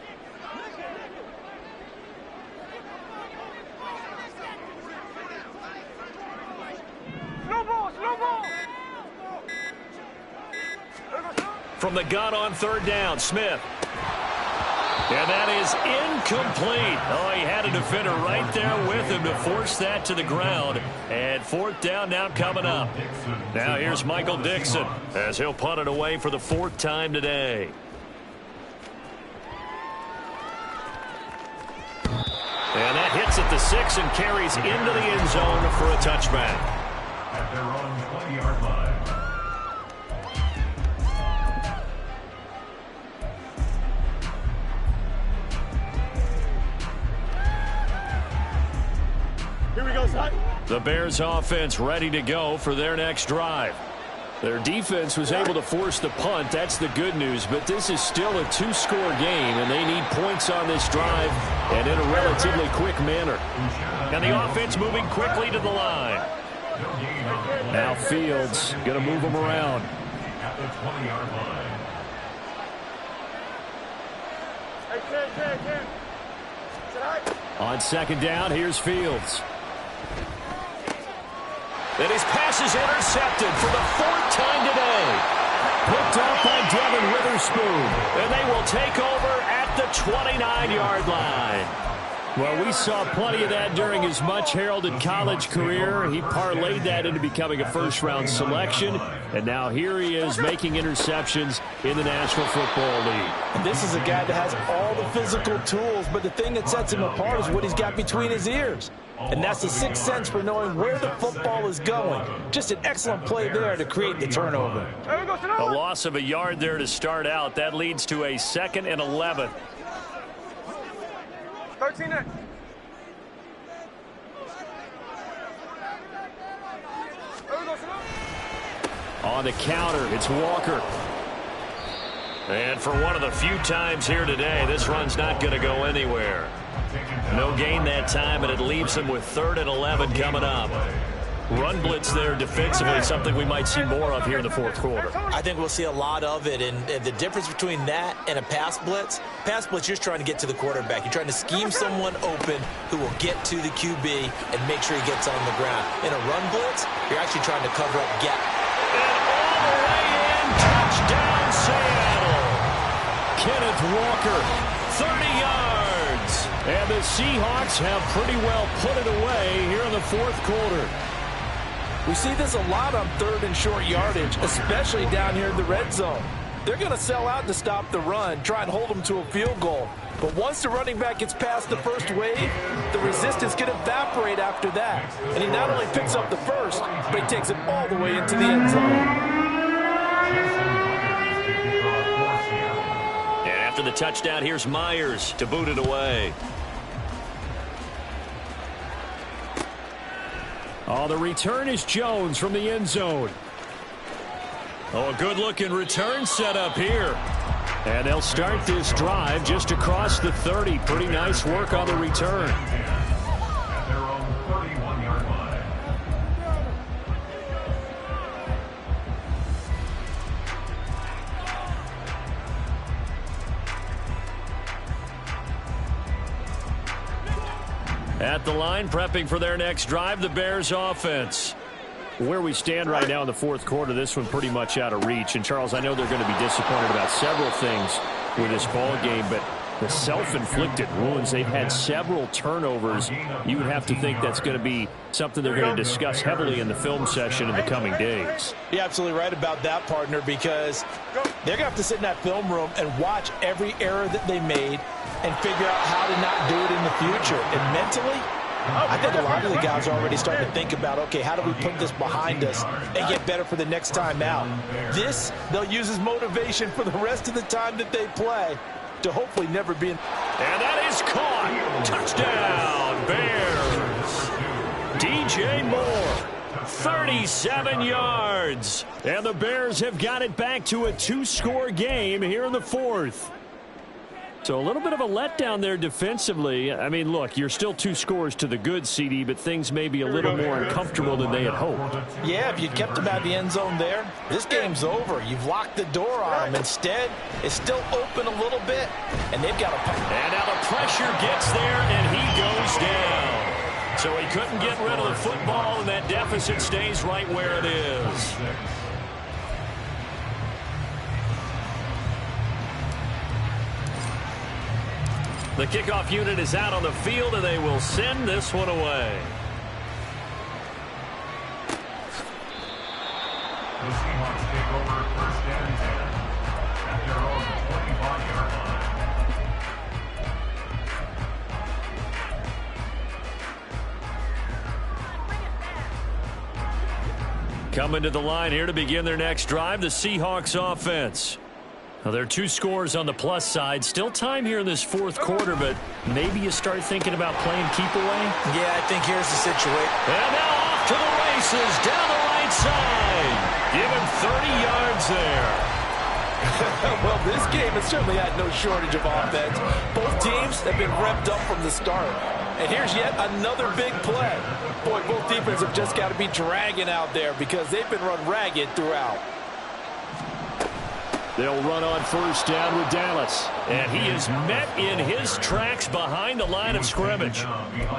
Slow ball. From the gun on 3rd down, Smith. And that is incomplete. Oh, he had a defender right there with him to force that to the ground. And 4th down now coming up. Now here's Michael Dixon as he'll punt it away for the 4th time today. And that hits at the 6 and carries into the end zone for a touchback. At their own 20-yard line. Here we go, son. The Bears offense ready to go for their next drive. Their defense was able to force the punt. That's the good news. But this is still a 2-score game, and they need points on this drive and in a relatively quick manner. And the offense moving quickly to the line. Now Fields going to move them around. At the 20-yard line. Hey, Ken. On 2nd down, here's Fields. And his pass is intercepted for the 4th time today. Picked up by Devin Witherspoon. And they will take over at the 29-yard line. Well, we saw plenty of that during his much-heralded college career. He parlayed that into becoming a first-round selection. And now here he is making interceptions in the National Football League. And this is a guy that has all the physical tools, but the thing that sets him apart is what he's got between his ears. And that's the 6th sense for knowing where the football is going. Just an excellent play there to create the turnover. A loss of a yard there to start out. That leads to a 2nd and 11. 13 next. On the counter, it's Walker. And for one of the few times here today, this run's not going to go anywhere. No gain that time, and it leaves him with 3rd and 11 coming up. Run blitz there defensively, something we might see more of here in the 4th quarter. I think we'll see a lot of it, and the difference between that and a pass blitz, you're just trying to get to the quarterback. You're trying to scheme someone open who will get to the QB and make sure he gets on the ground. In a run blitz, you're actually trying to cover up gap. And all the way in, touchdown Seattle. Kenneth Walker, 30 yards. And the Seahawks have pretty well put it away here in the 4th quarter. We see this a lot on 3rd and short yardage, especially down here in the red zone. They're going to sell out to stop the run, try and hold them to a field goal. But once the running back gets past the first wave, the resistance can evaporate after that. And he not only picks up the first, but he takes it all the way into the end zone. And after the touchdown, here's Myers to boot it away. Oh, the return is Jones from the end zone. Oh, a good-looking return set up here. And they'll start this drive just across the 30. Pretty nice work on the return. At their own 31-yard line. At the line, prepping for their next drive, the Bears offense. Where we stand right now in the 4th quarter, this one pretty much out of reach. And, Charles, I know they're going to be disappointed about several things with this ball game, but the self-inflicted wounds, they've had several turnovers. You would have to think that's going to be something they're going to discuss heavily in the film session in the coming days. You're absolutely right about that, partner, because they're going to have to sit in that film room and watch every error that they made and figure out how to not do it in the future. And mentally, I think a lot of the guys are already starting to think about, okay, how do we put this behind us and get better for the next time out? This, they'll use as motivation for the rest of the time that they play to hopefully never be in. And that is caught. Touchdown, Bears. DJ Moore, 37 yards. And the Bears have got it back to a 2-score game here in the 4th. So a little bit of a letdown there defensively. I mean, look, you're still 2 scores to the good, CD, but things may be a little more uncomfortable than they had hoped. Yeah, if you kept them out of the end zone there, this game's over. You've locked the door on them. Instead, it's still open a little bit, and they've got a... And now the pressure gets there, and he goes down. So he couldn't get rid of the football, and that deficit stays right where it is. The kickoff unit is out on the field, and they will send this one away. The Seahawks take over first and 10 at their own 25-yard line. Coming to the line here to begin their next drive, the Seahawks offense. Now, there are 2 scores on the plus side. Still time here in this 4th quarter, but maybe you start thinking about playing keep away. Yeah, I think here's the situation. And now off to the races down the right side. Give him 30 yards there. Well, this game has certainly had no shortage of offense. Both teams have been revved up from the start. And here's yet another big play. Boy, both defenses have just got to be dragging out there because they've been run ragged throughout. They'll run on first down with Dallas. And he is met in his tracks behind the line of scrimmage.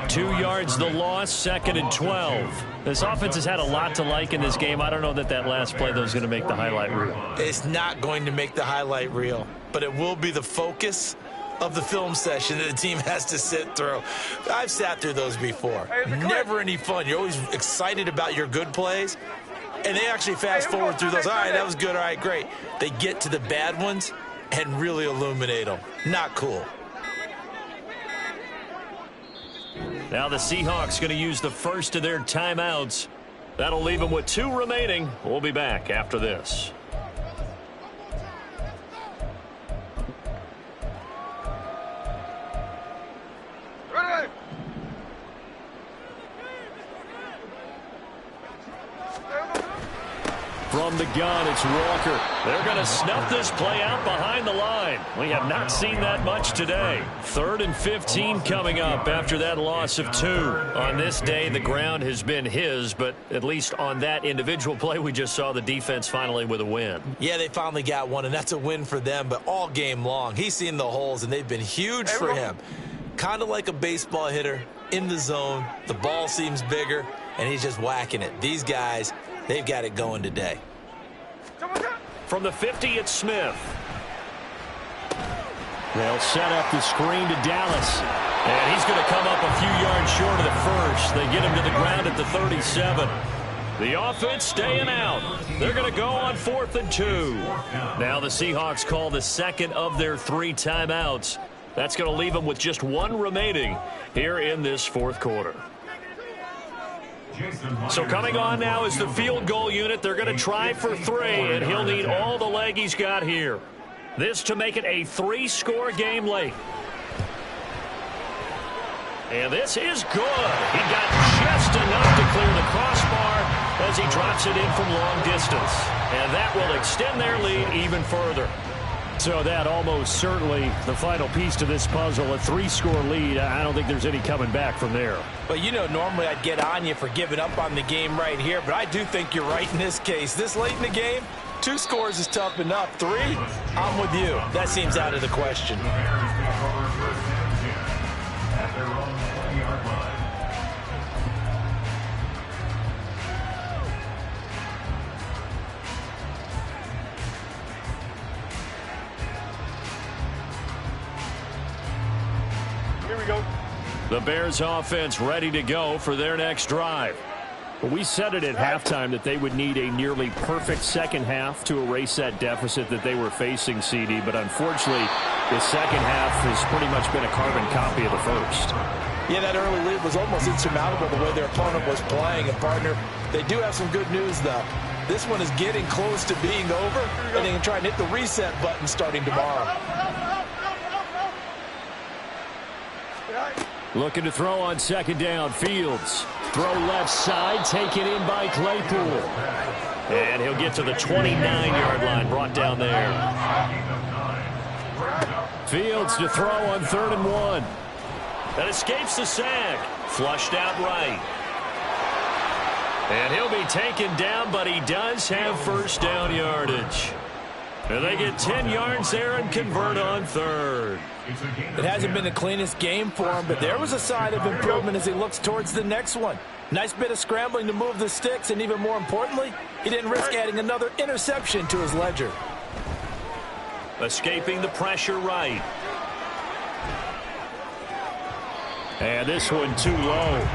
2 yards the loss, 2nd and 12. This offense has had a lot to like in this game. I don't know that last play, though, is going to make the highlight reel. It's not going to make the highlight reel, but it will be the focus of the film session that the team has to sit through. I've sat through those before. Never any fun. You're always excited about your good plays. And they actually fast forward through those. All right, that was good. All right, great. They get to the bad ones and really illuminate them. Not cool. Now the Seahawks going to use the first of their timeouts. That'll leave them with 2 remaining. We'll be back after this. From the gun, it's Walker. They're going to snuff this play out behind the line. We have not seen that much today. 3rd and 15 coming up after that loss of 2. On this day, the ground has been his, but at least on that individual play, we just saw the defense finally with a win. Yeah, they finally got one, and that's a win for them, but all game long, he's seen the holes, and they've been huge for him. Kind of like a baseball hitter in the zone. The ball seems bigger, and he's just whacking it. These guys, they've got it going today. From the 50, it's Smith. They'll set up the screen to Dallas. And he's going to come up a few yards short of the first. They get him to the ground at the 37. The offense staying out. They're going to go on 4th and 2. Now the Seahawks call the 2nd of their 3 timeouts. That's going to leave them with just 1 remaining here in this 4th quarter. So coming on now is the field goal unit. They're going to try for 3, and he'll need all the leg he's got here. This to make it a 3-score game late. And this is good. He got just enough to clear the crossbar as he drops it in from long distance. And that will extend their lead even further. So that almost certainly the final piece to this puzzle, a 3-score lead. I don't think there's any coming back from there. But, you know, normally I'd get on you for giving up on the game right here, but I do think you're right in this case. This late in the game, 2 scores is tough enough. 3, I'm with you. That seems out of the question. The Bears offense ready to go for their next drive. Well, we said it at halftime that they would need a nearly perfect second half to erase that deficit that they were facing, CD. But unfortunately, the second half has pretty much been a carbon copy of the first. Yeah, that early lead was almost insurmountable the way their opponent was playing. And, partner, they do have some good news, though. This one is getting close to being over, and they can try and hit the reset button starting tomorrow. Looking to throw on 2nd down. Fields. Throw left side, taken in by Claypool. And he'll get to the 29-yard line, brought down there. Fields to throw on 3rd and 1. That escapes the sack. Flushed out right. And he'll be taken down, but he does have first down yardage. And they get 10 yards there and convert on 3rd. It hasn't been the cleanest game for him, but there was a sign of improvement as he looks towards the next one. Nice bit of scrambling to move the sticks, and even more importantly, he didn't risk adding another interception to his ledger. Escaping the pressure right. And this one too low.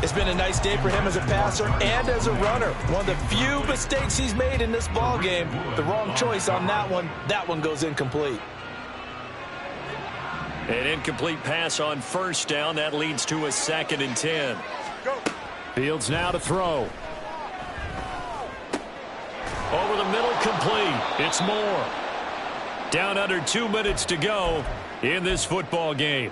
It's been a nice day for him as a passer and as a runner. One of the few mistakes he's made in this ball game. The wrong choice on that one. That one goes incomplete. An incomplete pass on first down. That leads to a 2nd and 10. Fields now to throw. Over the middle, complete. It's Moore. Down under 2 minutes to go in this football game.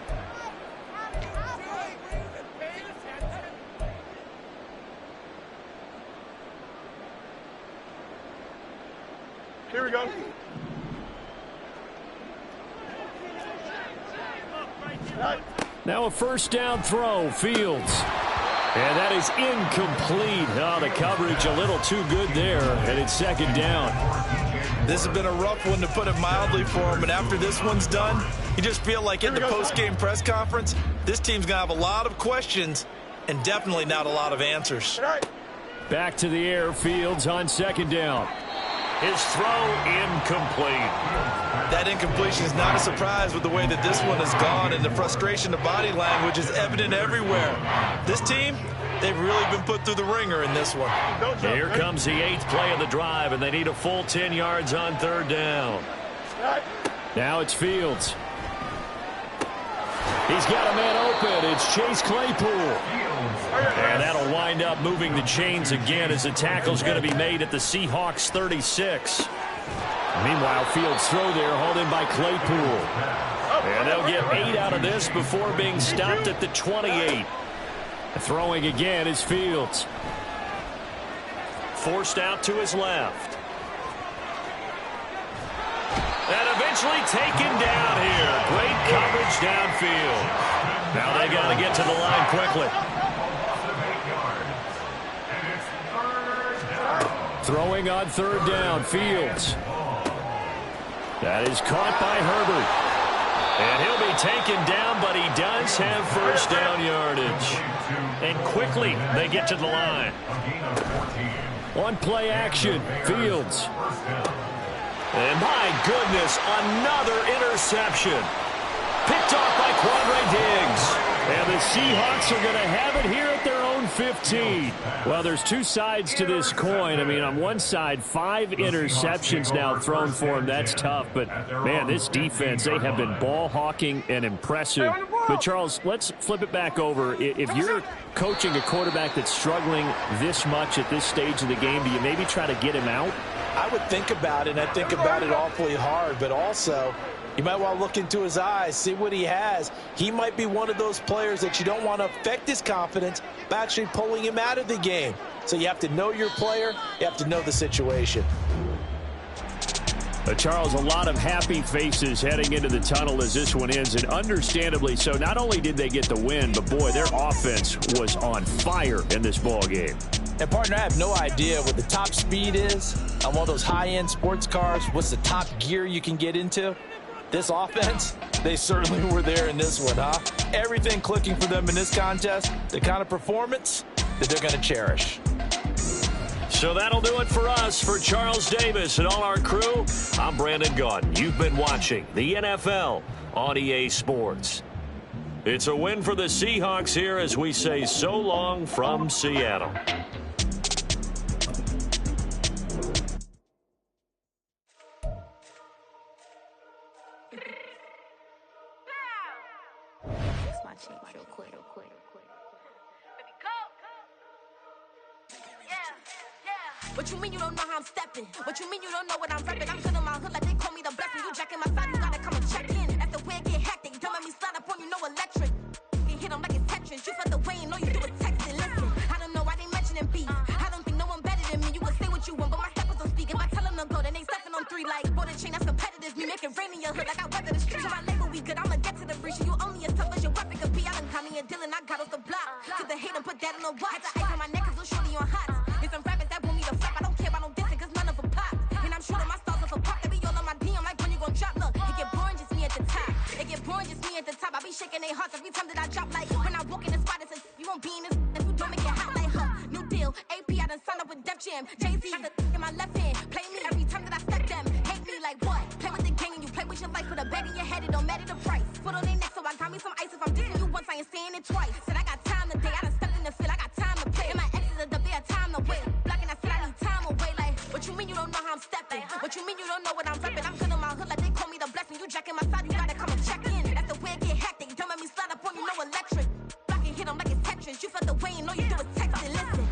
Here we go. Now a first down throw, Fields. And that is incomplete. Oh, the coverage a little too good there, and it's 2nd down. This has been a rough one, to put it mildly, for him. And after this one's done, you just feel like at the post-game press conference, this team's going to have a lot of questions and definitely not a lot of answers. Back to the air, Fields on 2nd down. His throw incomplete. That incompletion is not a surprise with the way that this one has gone, and the frustration of body language is evident everywhere. This team, they've really been put through the ringer in this one. Here comes the 8th play of the drive, and they need a full 10 yards on 3rd down. Now it's Fields. He's got a man open. It's Chase Claypool. And that'll wind up moving the chains again as the tackle's going to be made at the Seahawks 36. Meanwhile, Fields' throw there hauled in by Claypool. And they'll get 8 out of this before being stopped at the 28. Throwing again is Fields. Forced out to his left. And eventually taken down here. Great coverage downfield. Now they got to get to the line quickly. Throwing on 3rd down, Fields. That is caught by Herbert. And he'll be taken down, but he does have first down yardage. And quickly they get to the line. On play action, Fields. And my goodness, another interception. Picked off by Quandre Diggs. And the Seahawks are going to have it here at their own 15. Well, there's two sides to this coin. I mean, on one side, 5 interceptions now thrown for him. That's tough. But, man, this defense, they have been ball hawking and impressive. But, Charles, let's flip it back over. If you're coaching a quarterback that's struggling this much at this stage of the game, do you maybe try to get him out? I would think about it, and I think about it awfully hard. But also, you might want to look into his eyes, see what he has. He might be one of those players that you don't want to affect his confidence by actually pulling him out of the game. So you have to know your player. You have to know the situation. Charles, a lot of happy faces heading into the tunnel as this one ends, and understandably so. Not only did they get the win, but, boy, their offense was on fire in this ball game. And, partner, I have no idea what the top speed is on one of those high-end sports cars. What's the top gear you can get into? This offense, they certainly were there in this one, huh? Everything clicking for them in this contest, the kind of performance that they're going to cherish. So that'll do it for us. For Charles Davis and all our crew, I'm Brandon Gaudin. You've been watching the NFL on EA Sports. It's a win for the Seahawks here as we say so long from Seattle. What you mean you don't know how I'm stepping? What you mean you don't know what I'm repping? I'm good in my hood like they call me the blessing. You jacking my side, you gotta come and check in. After where get hectic, don't make me slide up on you, no electric. You hit them like it's Tetris. You felt the way and know you do it texting. Listen, I don't know why they mentioning beef. I don't think no one better than me. You can say what you want, but my steppers don't speak. If I tell them to go, then they stepping on 3. like border chain, that's competitive. Me make it rain in your hood like I weather the street. So my label we good, I'ma get to the breach. You only as tough as your weapon could be. I done Connie and Dylan, I got off the block. Took the hate and put that on the watch. The ice on my neck is little shorty on hot. There's some rappers that want me to flap. I don't care about no dissing, cause none of them pop. And I'm shooting my stars off a pop. They be all on my DM like when you gon' drop. Look, it get boring, just me at the top. It get boring, just me at the top. I be shaking their hearts every time that I drop. Like when I walk in the spot, it's you won't be in this. If you don't make it hot like her. New deal, AP, I done signed up with Def Jam. Jay-Z, got the in my left hand. Play me every time that I step them. Hate me like what? Play with the gang and you play with your life. Put a bag in your head, it don't matter the price. Put on their neck, so I got me some ice. If I'm dissing you once, I ain't saying it twice. Said I got time today, I done stepped in the field, I got time to play. And my exes are up there, time to wait. Blocking, I said I need time away. Like, what you mean you don't know how I'm stepping? What you mean you don't know what I'm repping? I'm good on my hood like they call me the blessing. You jacking my side, you gotta come and check in. That's the way it get hectic. Don't make me slide up on you, no electric. Blocking, hit them like it's Tetris. You felt the way and all you do is text it, listen.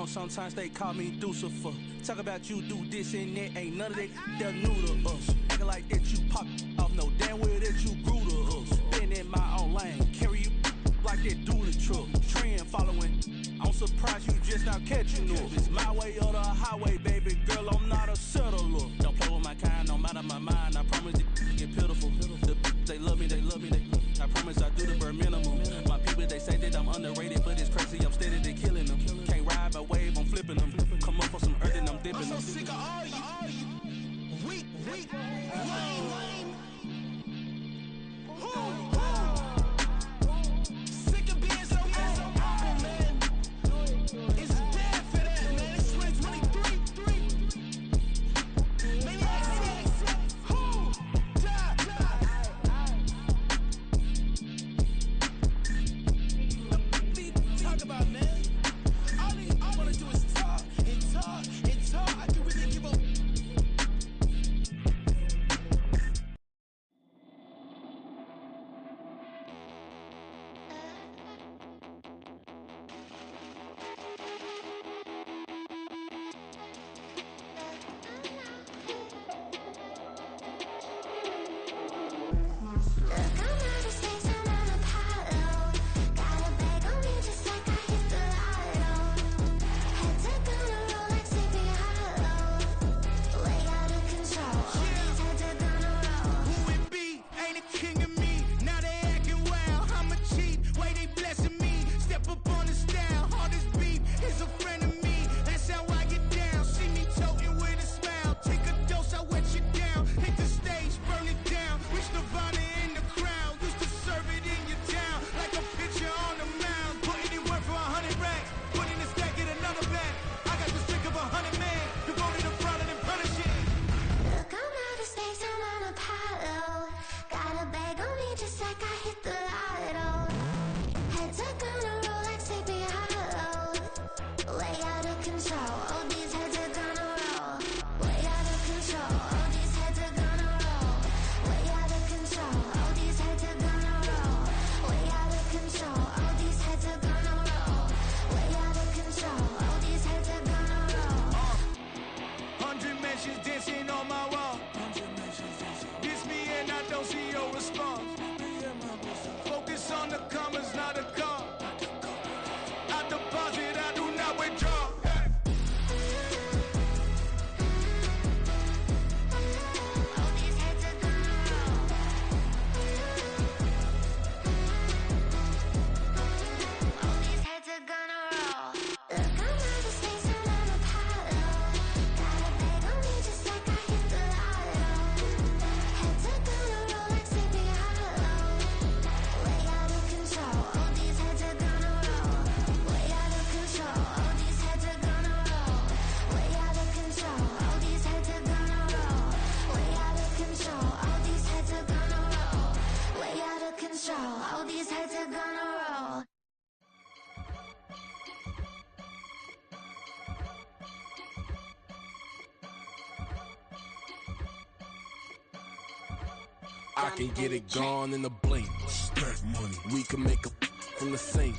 Sometimes they call me Lucifer. Talk about you do this and that. Ain't none of that they're new to us. Acting like that you pop off. No damn well that you grew to us. Been in my own lane. Carry you like that do the truck. Trend following. I'm surprised you just not catching up. It's my way or the highway, baby girl. I'm not a settler. Don't play with my kind, no matter my mind. I promise it get pitiful. They love me, they love me. I promise I do the bare minimum. My people, they say that I'm underrated, but it's crazy. I'm steady, they killing them. Can't ride my wave, I'm flipping them. Come up for some earth and I'm dipping them. I'm so sick of all you. Weak, lame. Sick of being so humble, man. It's dead for that, man. It's 2023. Maniac 6. Who? Die. Talk about I can get it gone in a blink. Stack money. We can make a from the sink.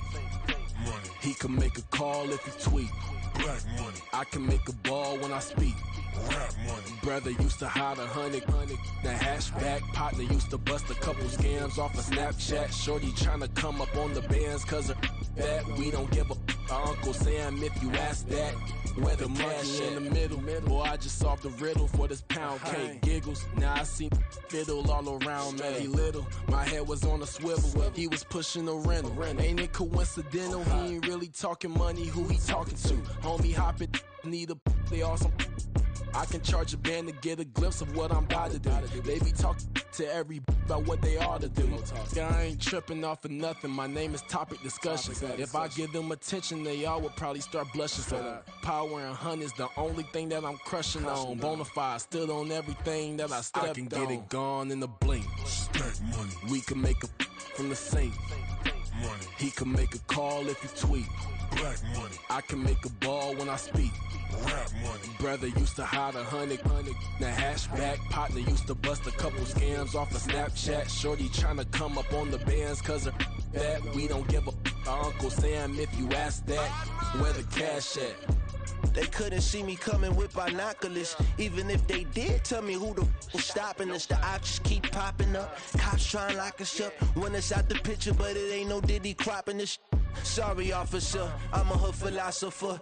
Money. He can make a call if he tweet. Black money. I can make a ball when I speak. Rap money. Brother used to hide 100. The hashback partner used to bust a couple scams off of Snapchat. Shorty tryna come up on the bands cause of that. We don't give a Uncle Sam if you ask that. Where the cash in the middle. Boy, I just solved the riddle for this pound cake. Giggles, now I see fiddle all around me. Little, my head was on a swivel. He was pushing a rental. Ain't it coincidental? He ain't really talking money. Who he talking to? Homie hopping, need a they awesome. I can charge a band to get a glimpse of what I'm about to do. They be talking to every about what they ought to do. I ain't tripping off of nothing. My name is Topic Discussion. If I give them attention, they all would probably start blushing. So power and hunt is the only thing that I'm crushing on. Bonafide stood on everything that I stepped on. I can get it gone in a blink. Stack money. We can make a from the sink. Money. He can make a call if he tweet. Black money. I can make a ball when I speak. Rap money. Brother used to hide 100. The hashback partner used to bust a couple scams off of Snapchat. Shorty tryna come up on the bands cause of that. We don't give a Uncle Sam if you ask that. Where the cash at? They couldn't see me coming with binoculars. Even if they did, tell me who the f was stopping us. The options keep popping up. Cops trying to lock us up. When it's out the picture, but it ain't no Diddy cropping this. Sorry, officer, I'm a hood philosopher.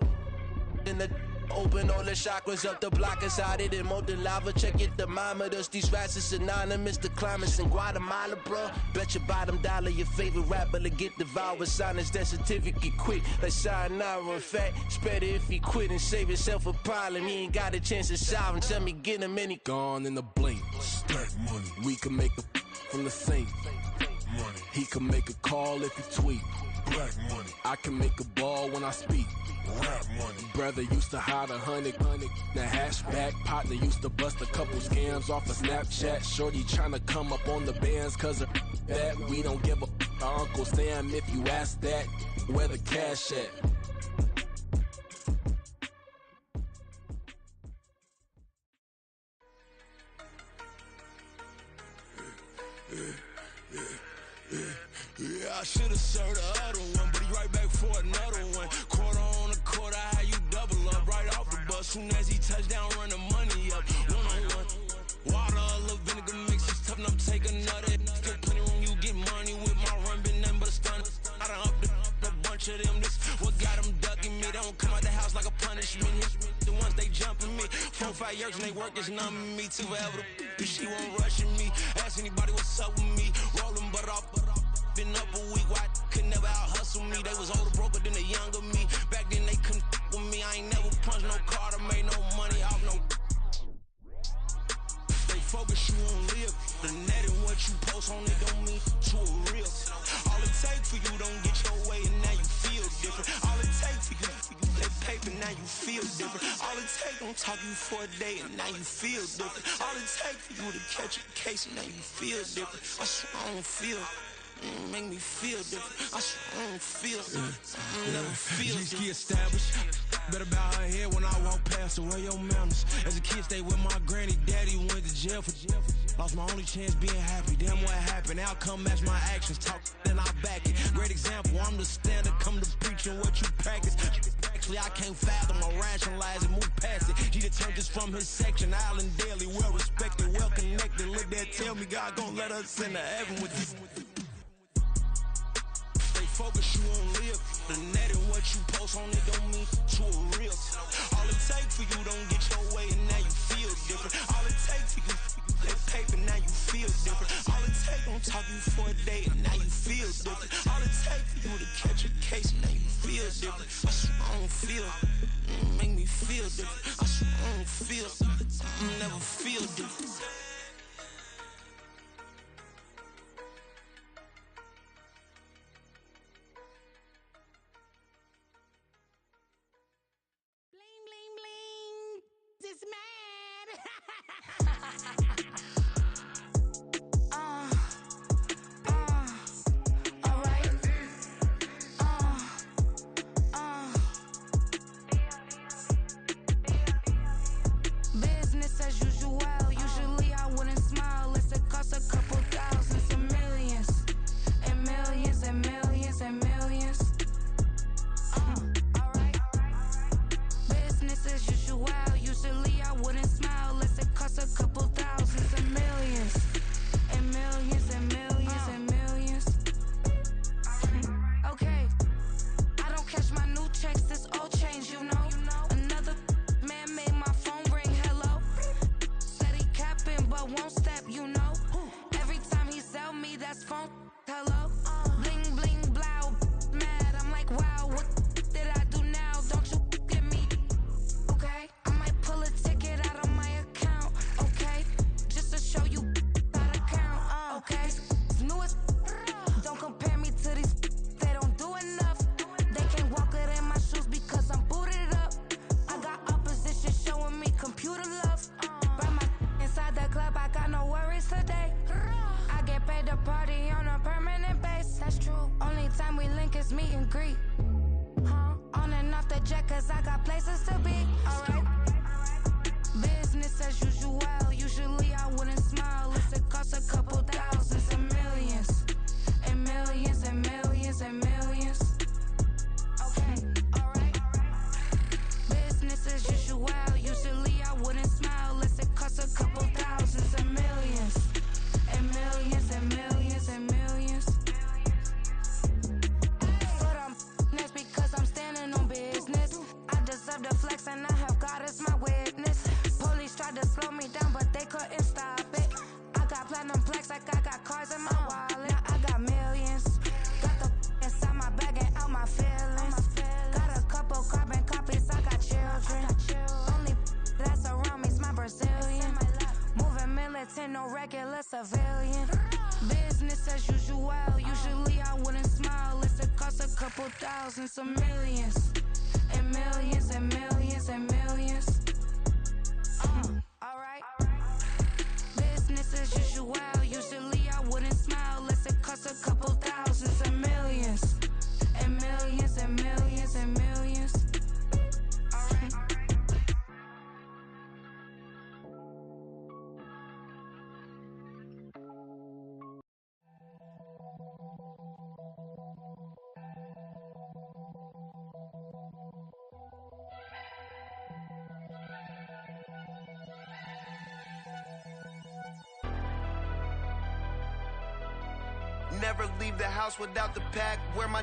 In the open all the chakras up the block inside it and molten lava. Check your thermometers. These rats is synonymous. The climates in Guatemala, bro. Bet your bottom dollar your favorite rapper to get devoured. Sign his death certificate quick. Like sayonara. In fact, it's better if he quit and save himself a problem. He ain't got a chance to solve him. Tell me get him any gone in a blink. Stack money. We can make a from the sink. Money. He can make a call if he tweet. Black money. I can make a ball when I speak. Rap money. Brother used to hide 100. The hashback partner used to bust a couple scams off of Snapchat. Shorty tryna come up on the bands cause of that. We don't give a Uncle Sam if you ask that. Where the cash at? Yeah, I should've served the other one, but he right back for another one. Quarter on a quarter, how you double up right off the bus. Soon as he touch down, run the money up. One-on-one. Water, a little vinegar mix, it's tough enough to take another. Still plenty room, you get money with my run, been nothing but a stun. I done up a bunch of them. This what got them ducking me. They don't come out the house like a punishment. The ones they jumping me. 4 or 5 years and they work is numbing me. Too forever, she won't rushing me. Ask anybody what's up with me. Rollin' butt off. Been up a week, why could never out hustle me? They was older, broker than the younger me. Back then they couldn't with me. I ain't never punched no card or made no money off no. They focus you on live. The net and what you post on it don't mean to a real. All it take for you don't get your way and now you feel different. All it take for you that paper now you feel different. All it take don't talk you for a day and now you feel different. All it take for you to catch a case and now you feel different. I swear I don't feel. Make me feel different. I swear I don't feel. Never feel different. G-ski established. Better bow her head when I walk past. Away your manners. As a kid, stayed with my granny. Daddy went to jail for jail. Lost my only chance being happy. Damn, what happened? Outcome match my actions. Talk, then I back it. Great example. I'm the standard. Come to preaching what you practice. Actually, I can't fathom or rationalize and move past it. He turned this from his section. Island Daily, well respected, well connected. Look there, tell me God gon' let us into heaven with this. Focus you on live. The net and what you post on it don't mean to a real. All it take for you don't get your way and now you feel different. All it take for you that paper now you feel different. All it take don't talk you for a day and now you feel different. All it take for you to catch a case and now you feel different. I swear I don't feel. Make me feel different. I swear I don't feel. Never feel different. This man. All right. Business as usual. Usually I Greek. On and off the jet, cause I got places to be. Alright. Business as usual. Usually I wouldn't smile. It costs a couple thousands and millions. And millions and millions and millions. Okay, alright. Business as usual. Usually I wouldn't smile. It costs a couple thousands and millions. And millions and millions and millions. But that's because I'm standing on business. I deserve the flex and I have God as my witness. Police tried to slow me down, but they couldn't stop it. I got platinum plaques like I got cars in my wallet. Now I got millions. Got the inside my bag and out my feelings. Got a couple carbon copies, I got children. Only that's around me's my Brazilian. Moving militant, no regular civilian. Business as usual. Usually I wouldn't smile. It costs a couple thousands of millions. And millions and millions and millions. Alright. Business as usual. Usually I wouldn't smile. It costs a couple thousands and millions. And millions and millions and millions. Alright. Never leave the house without the pack. Where my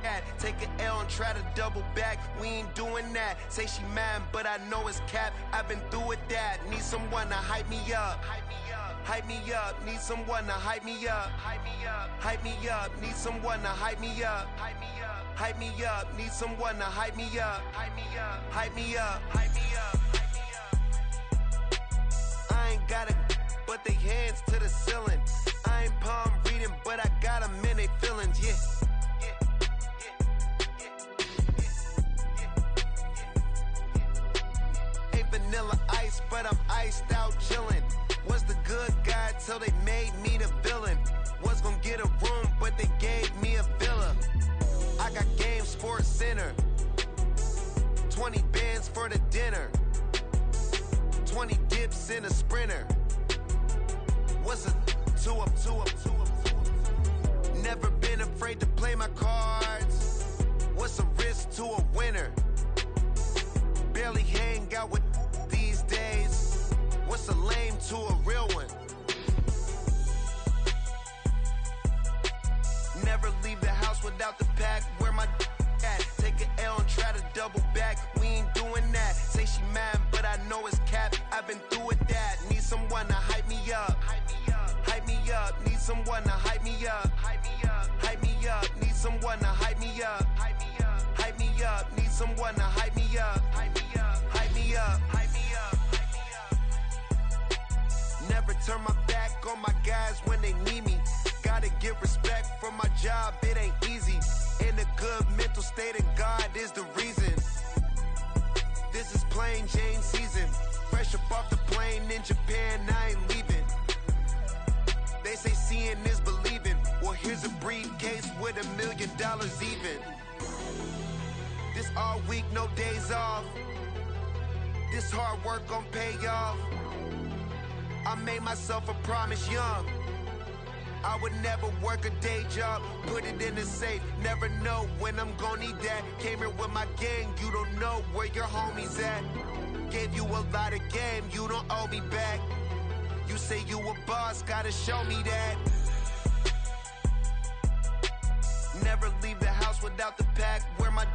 at? Take an L and try to double back. We ain't doing that. Say she mad, but I know it's cap. I've been through with that. Need someone to hype me up. Hype me up. Need someone to hype me up. Hype me up. Need someone to hype me up. Hype me up. Need someone to hype me up. Hype me up. I ain't got it, but they hands to the ceiling. I ain't palm reading, but I got them in they feelings, yeah. Ain't vanilla ice, but I'm iced out chillin'. Was the good guy till they made me the villain. Was gonna get a room, but they gave me a villa. I got Game Sports Center. 20 bands for the dinner. 20 dips in a sprinter. What's a two up? Never been afraid to play my cards. What's a risk to a winner? Barely hang out with these days. What's a lame to a real one? Never leave the house without the pack. Where my at? Take an L and try to double back. We ain't doing that. Say she mad, but I know it's cap. I've been through with that. Need someone to hype me up. Hype me up. Need someone to hype me up. Hype me up. Need someone to hype me up. Hype me up. Need someone to hype me up. Hype me up. Never turn my back on my guys when they need me. Gotta give respect for my job, it ain't easy. In a good mental state and God is the reason. This is plain Jane season. Fresh up off the plane in Japan, I ain't leaving. They say seeing is believing. Well, here's a briefcase with $1 million even. This all week, no days off. This hard work gon' pay off. I made myself a promise young. I would never work a day job, put it in the safe. Never know when I'm gonna need that. Came here with my gang, you don't know where your homies at. Gave you a lot of game, you don't owe me back. You say you a boss, gotta show me that. Never leave the house without the pack. Where my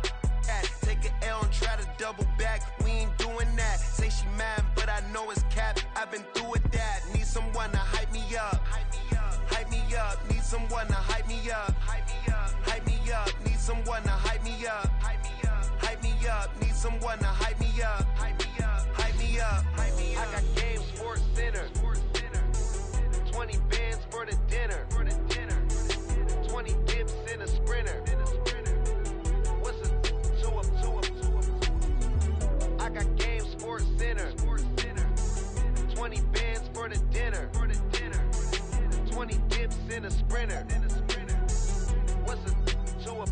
at? Take an L and try to double back. We ain't doing that. Say she mad, but I know it's cap. I've been through with that. Need someone to hype me up. Hype me up. Need someone to hype me up. Hype me up. Need someone to hype me up. Hype me up. Need someone to hype me up. Hype me up. I got Game Sports Center. 20 bands for the dinner. 20 dips in a sprinter. What's a two up? I got Game Sports Center. 20 bands for the dinner. 20 dips in a sprinter. What's a two up?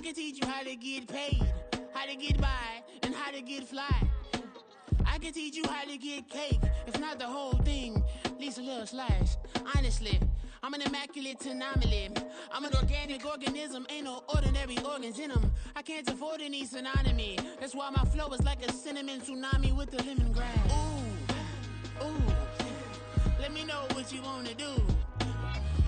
can teach you how to get paid, how to get by, and how to get fly. I can teach you how to get cake, if not the whole thing, at least a little slice. Honestly, I'm an immaculate anomaly. I'm an organic organism, ain't no ordinary organs in them. I can't afford any synonymy. That's why my flow is like a cinnamon tsunami with the lemongrass. Ooh, ooh, let me know what you wanna do.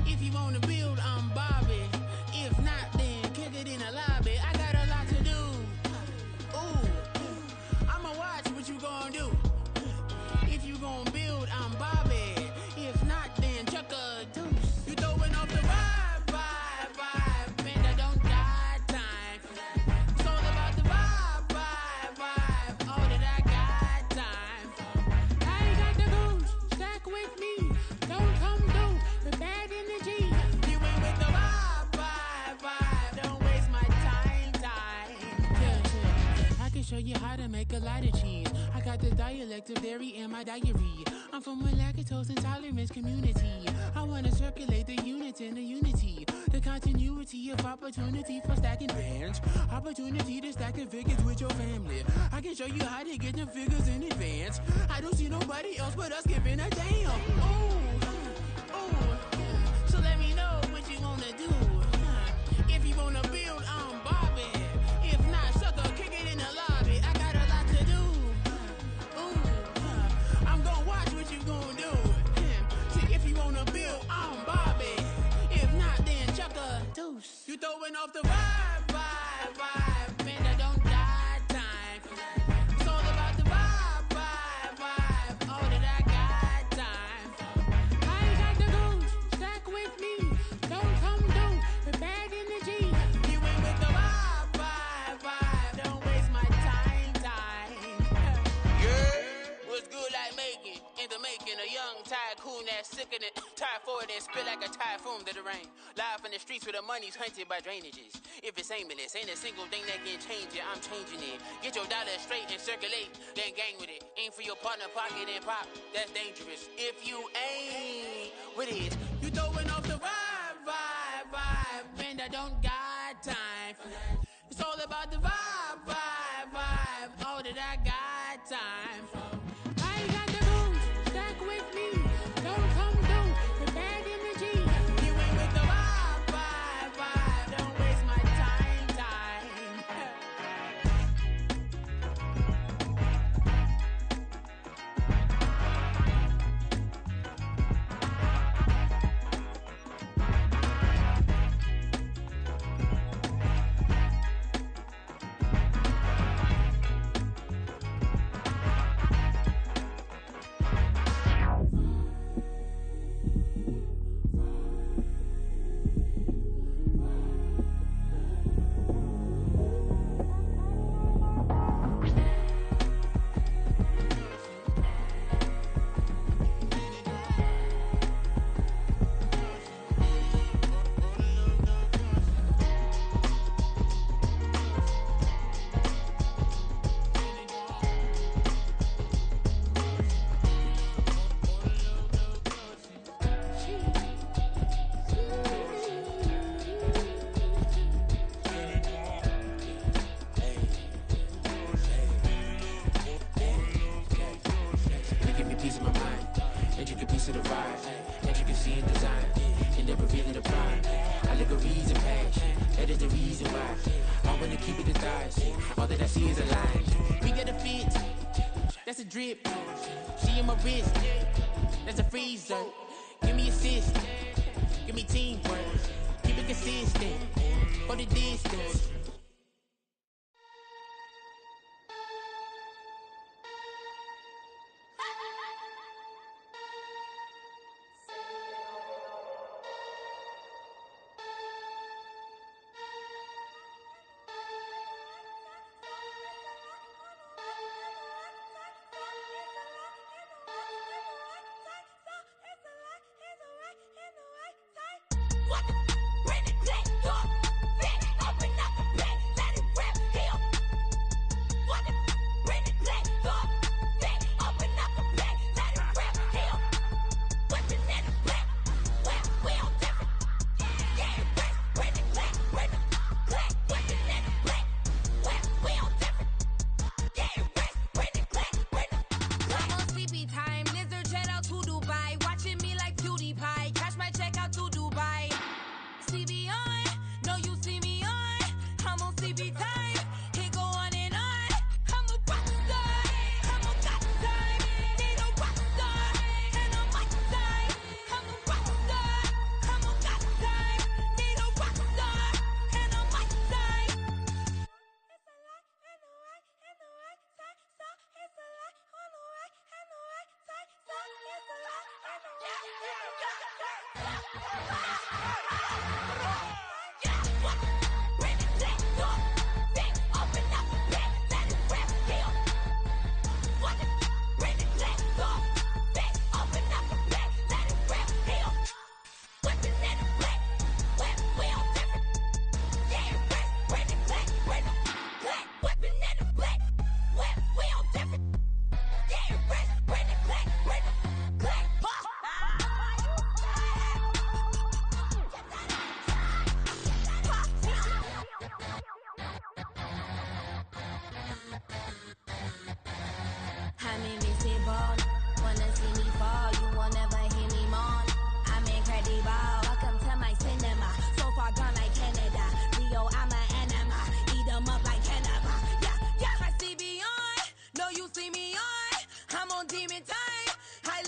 If you wanna build, I'm Bobby. If not, then kick it in the lobby. I got a lot to do. Ooh, I'ma watch what you gonna do. If you gonna build, I'm Bobby. If not, then chuck a deuce. You throwing off the vibe, man, I don't got time. It's all about the vibe, all that I got time. I ain't got the goose, stack with me. Don't come through with bad energy. You ain't with the vibe, don't waste my time. Yeah. I can show you how to make a lot of cheese. I got the dialect of dairy in my diary. I'm from a lactose intolerance community. I wanna circulate the units in the unity. The continuity of opportunity for stacking bands. Opportunity to stack the figures with your family. I can show you how to get the figures in advance. I don't see nobody else but us giving a damn. Ooh, so let me know what you wanna do. If you wanna build, I'm Bobby. If not, sucker, kick it in the lobby. I got a lot to do. Ooh, I'm gonna watch what you gonna do. See, if you wanna build, I'm Bobby. If not, then chuck a deuce. You throwing off the vibe, man, I don't got time. It's all about the vibe, all that I got time. I ain't got the goose, stack with me. Don't come through with bad energy. You ain't with the vibe, don't waste my time. Yeah, what's good like making, in the making, a young tycoon that's sickening. Tie forward and spit like a typhoon to the rain. Live in the streets where the money's hunted by drainages. If it's aimless, ain't a single thing that can change it, I'm changing it. Get your dollar straight and circulate, then gang with it. Aim for your partner, pocket and pop, that's dangerous. If you ain't with it, you throwing off the vibe, man, I don't got time for that. It's all about the vibe, all that I got time for. I ain't got the goose, stack with me. Don't come through with bad energy. You ain't with the vibe, don't waste my time. That's a drip. She in my wrist. That's a freezer. Give me assist. Give me teamwork. Keep it consistent. For the distance. What? Bring it back, talk, open up the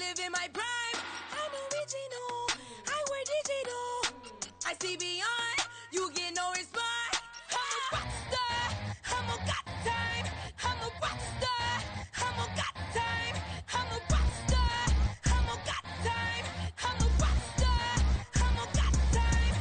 live in my prime. I'm original, I wear digital. I see beyond, you get no response. I'm a rock star, I'm a got time. I'm a rock star, I'm a got time. I'm a rock star, I'm a got time. I'm a rock star, I'm a got time.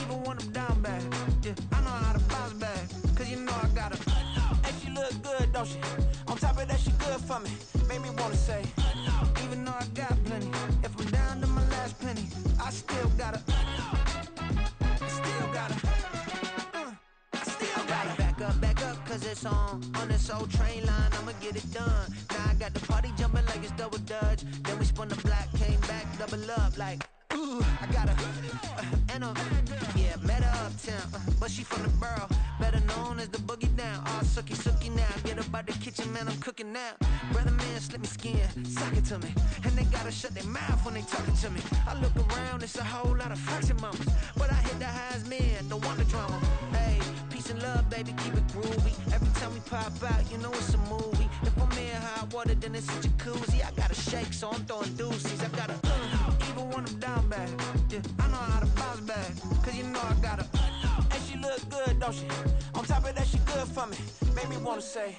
Even when I'm down bad, yeah, I know how to bounce back. Cause you know I got her. And she look good, don't she? On top of that, she good for me. Made me wanna say, even though I got plenty, if I'm down to my last penny, I still got her. Still got her. Still got her. Back up, cause it's on this old train line, I'ma get it done. Now I got the party jumping like it's double dutch. Then we spun the block, came back, double up like, ooh, I got her. And yeah, met her uptown, but she from the borough, better known as the boogie down. All sookie now, get up out the kitchen, man, I'm cooking now. Brother man, slip me skin, suck it to me. And they gotta shut their mouth when they talking to me. I look around, it's a whole lot of fraction mamas, but I hit the highs, man, don't want the drama. Hey, peace and love, baby, keep it groovy. Every time we pop out, you know it's a movie. If I'm in hot water, then it's a jacuzzi. I gotta shake, so I'm throwing deuces. I gotta, even when I'm down bad, yeah, I know how to bounce back. Cause you know I got her. And she look good, don't she? On top of that, she good for me. Made me wanna say,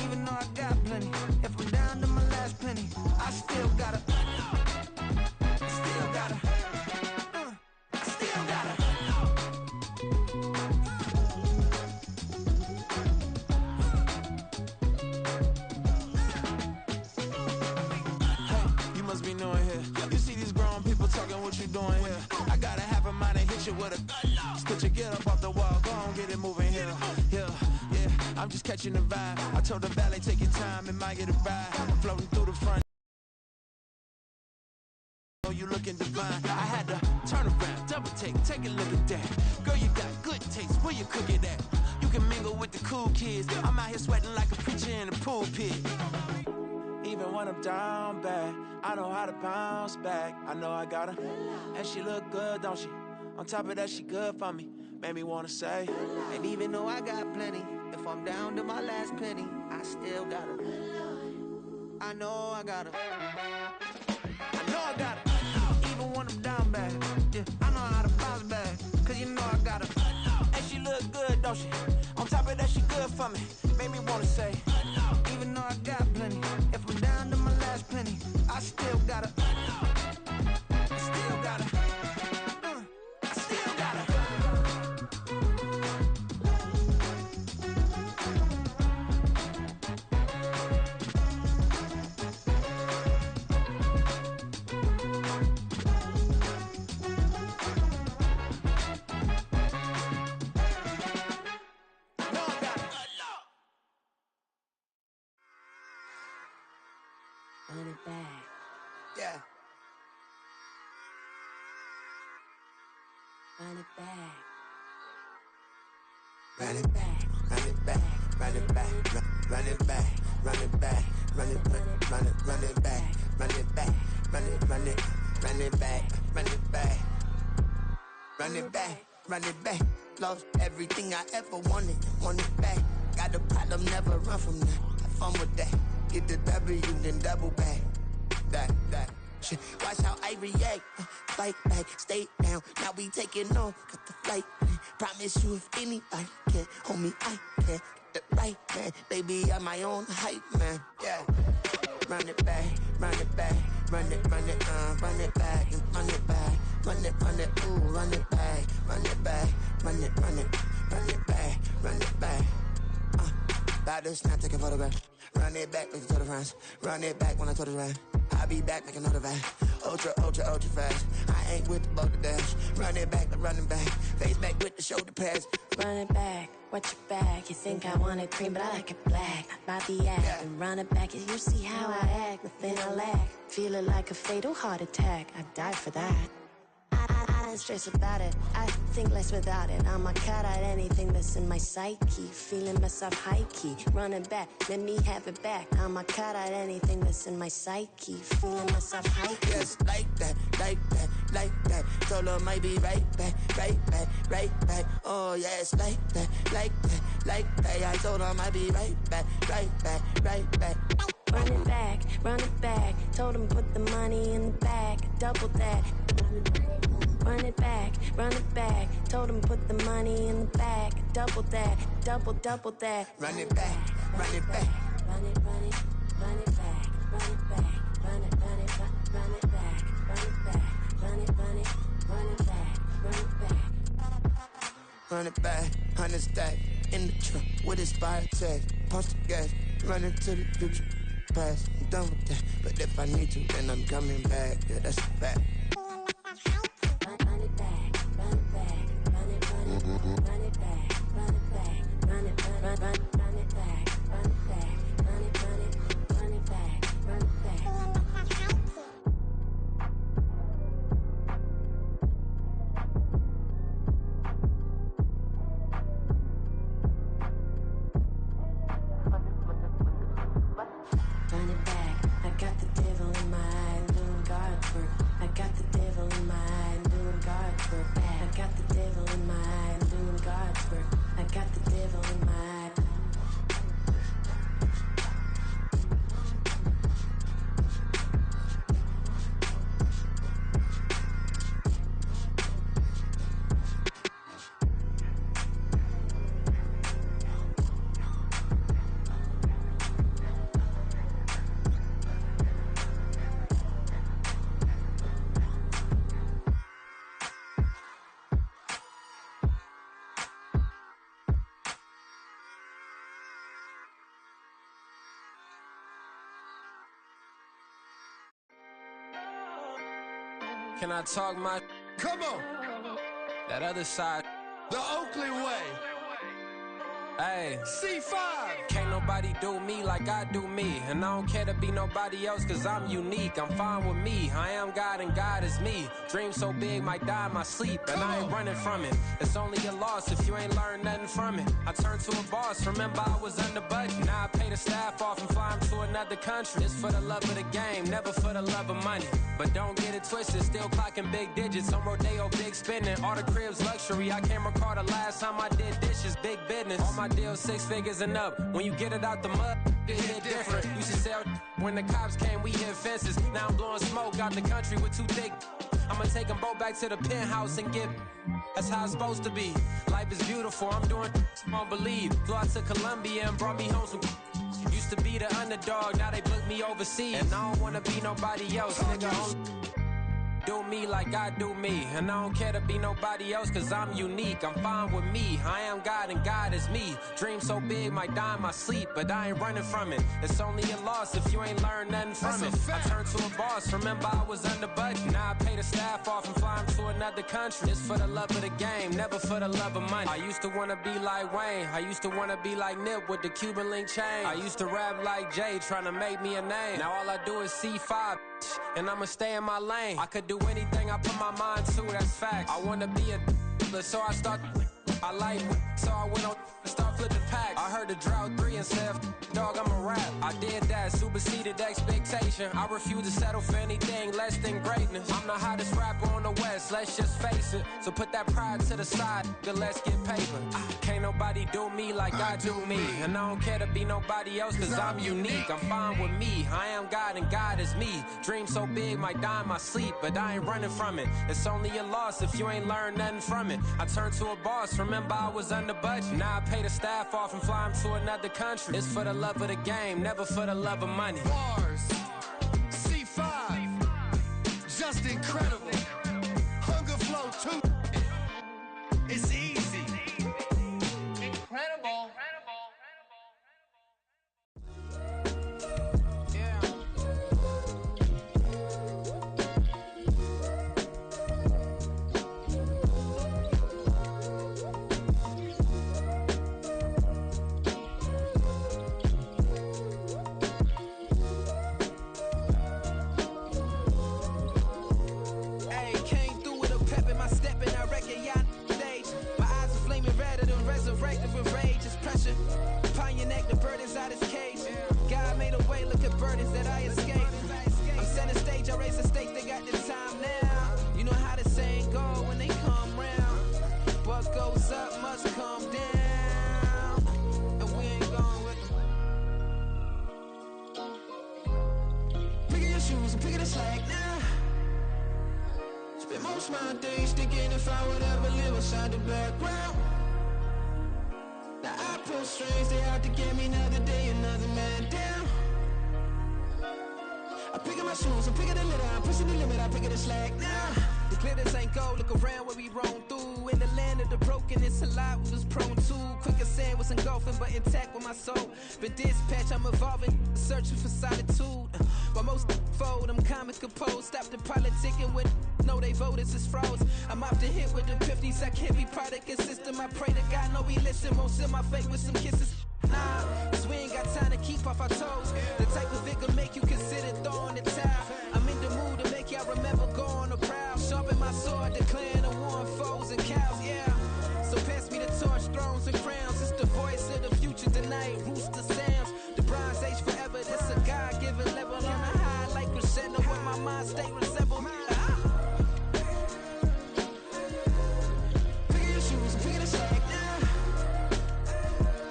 even though I got plenty, if I'm down to my last penny, I still got her. Still got her. Still got her. Hey, you must be new in here. You see these grown people talking, what you doing here? I gotta have a mind and hit you with a split your get up off the wall, go on, get it moving here. Yeah, I'm just catching the vibe. I told the valet, take your time, it might get a ride. Floating through the front. Oh, you looking divine. I had to turn around, double take a look at that. Girl, you got good taste, where you cook it at? You can mingle with the cool kids. I'm out here sweating like a preacher in a pulpit. Even when I'm down bad, I know how to bounce back. I know I got her, and she look good, don't she? On top of that, she good for me. Made me wanna say, and even though I got plenty, if I'm down to my last penny, I still got her. I know I got her. I know I got her. Even when I'm down bad, yeah, I know how to bounce back. Cause you know I got her. And she look good, don't she? On top of that, she good for me. Made me wanna say, even though I got plenty, if I'm down to my last penny, I still got her. Still got her. Still got her. Run it back. Yeah. Run it back. Run it back, run it back, run it back, run it back, run it back, run it back, run it back, run it back, run it back, run it back, run it back, run it back. Lost everything I ever wanted, want it back. Got a problem, never run from that. Have fun with that. Get the W, then double back. That shit. Watch how I react. Fight back, stay down. Now we taking on, got the flight. Promise you if anybody can, homie, I can. Get the right man, baby, I'm my own hype man. Yeah. Run it back, run it back, run it back, and run it back, run it, ooh, run it back, run it back, run it back, run it back. About to snap, take a photograph. Run it back, make it to the runs. Run it back when I told it run. I'll be back, make another van. Ultra, ultra, ultra fast. I ain't with the boat to dash. Run it back, I'm running back. Face back with the shoulder pads. Run it back, watch your back. You think I want it cream, but I like it black. Bobby act and run it back. You see how I act, nothing I lack. Feel it like a fatal heart attack. I'd die for that. I don't stress about it. I think less without it. I'ma cut out anything that's in my psyche. Feeling myself high key. Running back, let me have it back. I'ma cut out anything that's in my psyche. Feeling myself high key. Yes, like that, like that, like that. Solo might be right back, right back, right back. Oh yes, like that, like that, like that. I told her I might be right back, right back, right back. Run it back, run it back. Told him put the money in the bag. Double that. Run it back, run it back. Told him put the money in the bag. Double that, double that. Run it back, run it back. Run it, run it, run it back. Run it back, run it, run it, run it back. Run it back, run it, run it, run it back. Run it back. Run it back, 100 stack in the truck with his fire tag. Pump the gas, running to the future. Past, I'm done with that. But if I need to, then I'm coming back. Yeah, that's a fact. Run it back, run it back, run it, run it, run it back, run it back, run it, run it back, run it back, run it, run it, run it back, run it back. Run it back, I got the devil in my eye, doing guard work. I got the devil in my eye, doing guard work. I got the devil in my eye, doing guard work. I got the devil in my eye. Can I talk my? Come on. That other side. The Oakland way. Hey. C5. Can't nobody do me like I do me. And I don't care to be nobody else cause I'm unique. I'm fine with me. I am God and God is me. Dream so big might die in my sleep. And I ain't running from it. It's only a loss if you ain't learned nothing from it. I turned to a boss. Remember I was under budget. Now I pay the staff off and fly them to another country. It's for the love of the game, never for the love of money. But don't get it twisted. Still clocking big digits. On Rodeo, big spending. All the cribs luxury. I can't recall the last time I did dishes. Big business. All my deals 6 figures and up. When you get it out the mud, it hit different. Used to sell when the cops came, we hit fences. Now I'm blowing smoke out the country with 2 thick. I'ma take them both back to the penthouse and get. That's how it's supposed to be. Life is beautiful. I'm doing you won't believe. Flew out to Colombia and brought me home some. Used to be the underdog, now they book me overseas. And I don't wanna be nobody else, nigga. Do me like I do me. And I don't care to be nobody else cause I'm unique. I'm fine with me. I am God and God is me. Dream so big might die in my sleep. But I ain't running from it. It's only a loss if you ain't learned nothing from it. I turned to a boss. Remember I was under budget. Now I pay the staff off and fly them to another country. It's for the love of the game, never for the love of money. I used to wanna be like Wayne. I used to wanna be like Nip with the Cuban link chain. I used to rap like Jay trying to make me a name. Now all I do is C5 and I'ma stay in my lane. I could do anything I put my mind to, that's facts. I wanna be a so I start. I like so I went on start flipping packs. I heard the drought 3 and said, dog, I'm a rap. I did that, superseded expectation. I refuse to settle for anything less than greatness. I'm the hottest rapper on the West, let's just face it. So put that pride to the side, then let's get paper. Can't nobody do me like I do me. And I don't care to be nobody else cause I'm unique. I'm fine with me. I am God and God is me. Dream so big might die in my sleep. But I ain't running from it. It's only a loss if you ain't learned nothing from it. I turned to a boss. Remember I was under budget. Now I pay the staff off and fly them to another country. It's for the love of the game, never for the love of money. Bars. C5. Just incredible. Hunger Flow 2. It's easy. Incredible. picking the slack now. Spend most of my days thinking if I would ever live inside the background. Now I pull strings, they out to get me another day, another man down. I'm picking my shoes, I'm picking the litter, I'm pushing the limit, I'm picking the slack now. The glitters ain't gold, look around where we roam through. In the land of the broken, it's a lot we was prone to. Quick as sand was engulfing, but intact with my soul. Been dispatched, I'm evolving, searching for solitude. But most fold, I'm comic composed. Stop the politicking when know they voters is froze. I'm off the hit with the 50s, I can't be product and system. I pray to God, no, we listen, won't seal my fate with some kisses. Nah, cause we ain't got time to keep off our toes. The type of vigor make you consider throwing the towel. I'm in the mood to make y'all remember going to proud. Sharpen my sword, declaring the war on foes and cows, yeah. So pass me the torch, thrones and crowns. It's the voice of the future tonight, rooster sounds. The Bronze Age forever, this a God-given level. On a high like crescendo when my mind state resemble. Pick your shoes and pick the slack now.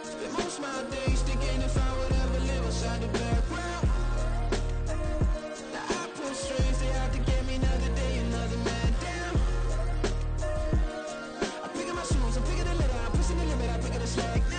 Spend most of my days thinking if I would ever live inside the background. Now I pull strings, they out to get me another day, another man down. I'm picking my shoes, I'm picking the litter, I'm pushing the limit, I'm picking the slack now.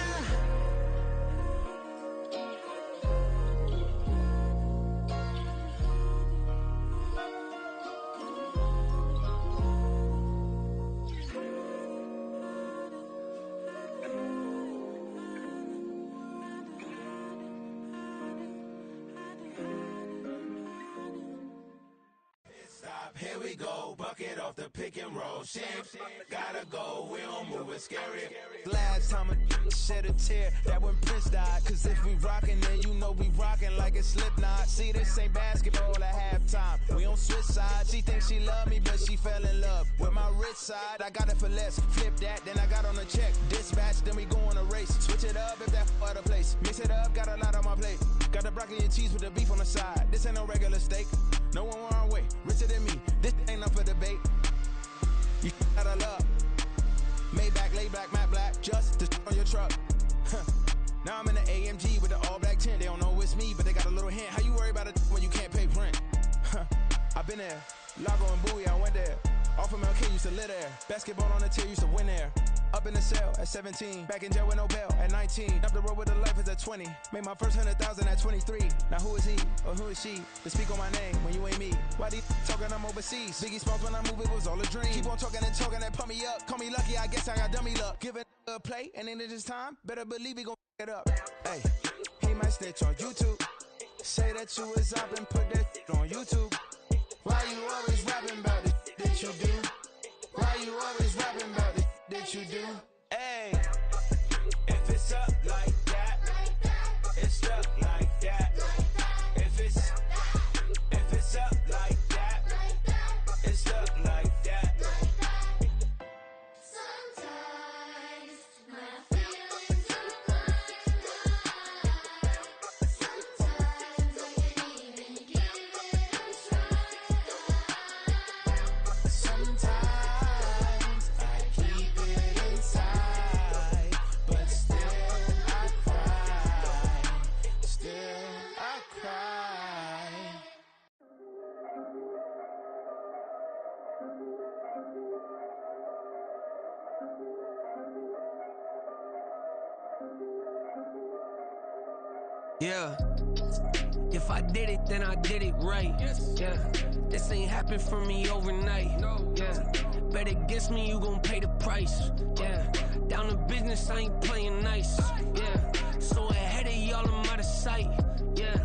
Here we go, bucket off the pick and roll. Shit, gotta go, we don't move it scary. Last time a shed a tear, that when Prince died. Cause if we rockin', then you know we rockin' like a Slipknot. See, this ain't basketball at halftime. We don't switch sides. She thinks she love me, but she fell in love with my rich side. I got it for less. Flip that, then I got on a check. Dispatch, then we go on a race. Switch it up if that other place. Mix it up, got a lot on my plate. Got the broccoli and cheese with the beef on the side. This ain't no regular steak. No one wrong way, richer than me. This ain't up for debate. You out of love. Maybach, lay black, matte black, just the on your truck. Now I'm in the AMG with the all black tint. They don't know it's me, but they got a little hint. How you worry about it when you can't pay rent? I've been there. Lago and Bowie, I went there. Off of MLK, used to live there. Basketball on the tier, used to win there. Up in the cell at 17. Back in jail with no bail at 19. Up the road with the life is at 20. Made my first 100,000 at 23. Now who is he or who is she to speak on my name when you ain't me? Why these talking I'm overseas? Biggie Smalls when I move it was all a dream. Keep on talking and pump me up. Call me lucky, I guess I got dummy luck. Give it a play and then it is time. Better believe he gon' it up. Hey, he might snitch on YouTube. Say that you was up and put that on YouTube. Why you always rapping about it that you do? Why you always rapping about it that you do? Hey, if it's up like that, it's stuck like that. If it's up like that, it's stuck like that. Sometimes my feelings are blind. Sometimes I can't even give it a try. Sometimes I keep it inside, but still I cry. Still I cry. Yeah. If I did it, then I did it right. Yeah. This ain't happened for me overnight. Yeah. Bet against me, you gon' pay the price. Yeah. Down to business, I ain't playing nice. Yeah. So ahead of y'all, I'm out of sight. Yeah.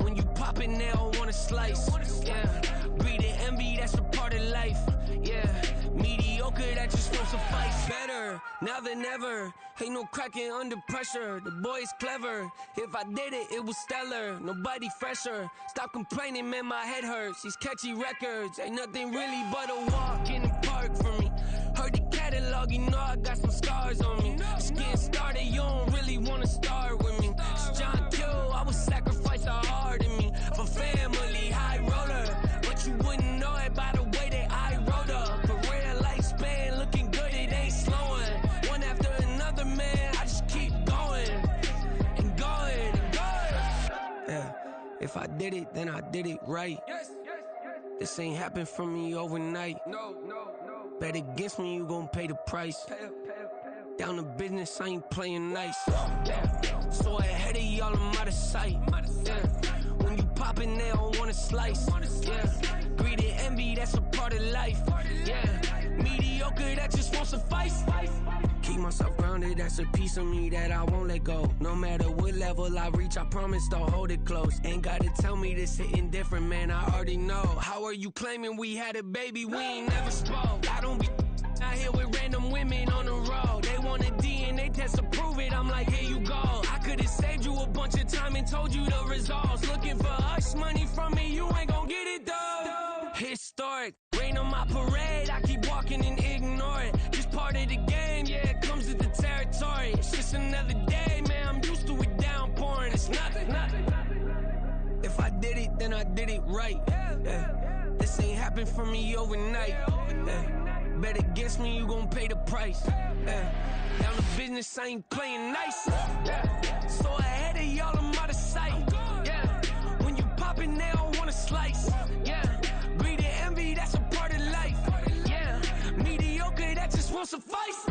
When you pop it, they don't wanna slice. Yeah. Greed and envy, that's a part of life. Yeah. Mediocre, that just won't suffice. Better now than ever. Ain't no cracking under pressure. The boy's clever. If I did it, it was stellar. Nobody fresher. Stop complaining, man, my head hurts. These catchy records ain't nothing really but a walk in the park for me. Heard the catalog, you know I got some scars on me. Just getting started, you don't really wanna start with me. It's John Kill, I would sacrifice a heart in me for family, high roller. But you wouldn't know it by the way that I wrote up. Career lifespan looking good, it ain't slowing. One after another, man, I just keep going and going and going. Yeah, if I did it, then I did it right. This ain't happened for me overnight. No. Bet against me, you gon' pay the price. Down to business, I ain't playing nice. So ahead of y'all, I'm out of sight. When you poppin', they don't wanna slice. Greed and envy, that's a part of life. Mediocre, that just won't suffice. Keep myself grounded, that's a piece of me that I won't let go. No matter what level I reach, I promise to hold it close. Ain't gotta tell me this hitting different, man, I already know. How are you claiming we had a baby, we ain't never spoke? I don't be out here with random women on the road. They want a DNA test to prove it, I'm like, here you go. I could've saved you a bunch of time and told you the results. Looking for hush money from me, you ain't gon' get it though. Historic, rain on my parade, I keep walking and ignore it. Just part of the game, yeah, it comes with the territory. It's just another day, man, I'm used to it downpouring. It's nothing. If I did it, then I did it right. This ain't happened for me overnight. Bet against me, you gon' pay the price. Down to business, I ain't playing nice. So ahead of y'all, I'm out of sight. When you poppin', they don't wanna slice. Greed and envy, that's a part of life. Mediocre, that just won't suffice.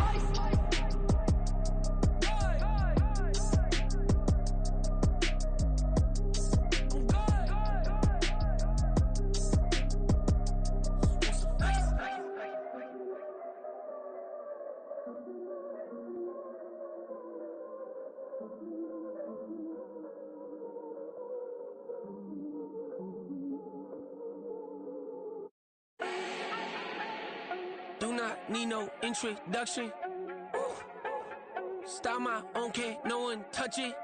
Do not need no introduction. Style my own, can't no one touch it.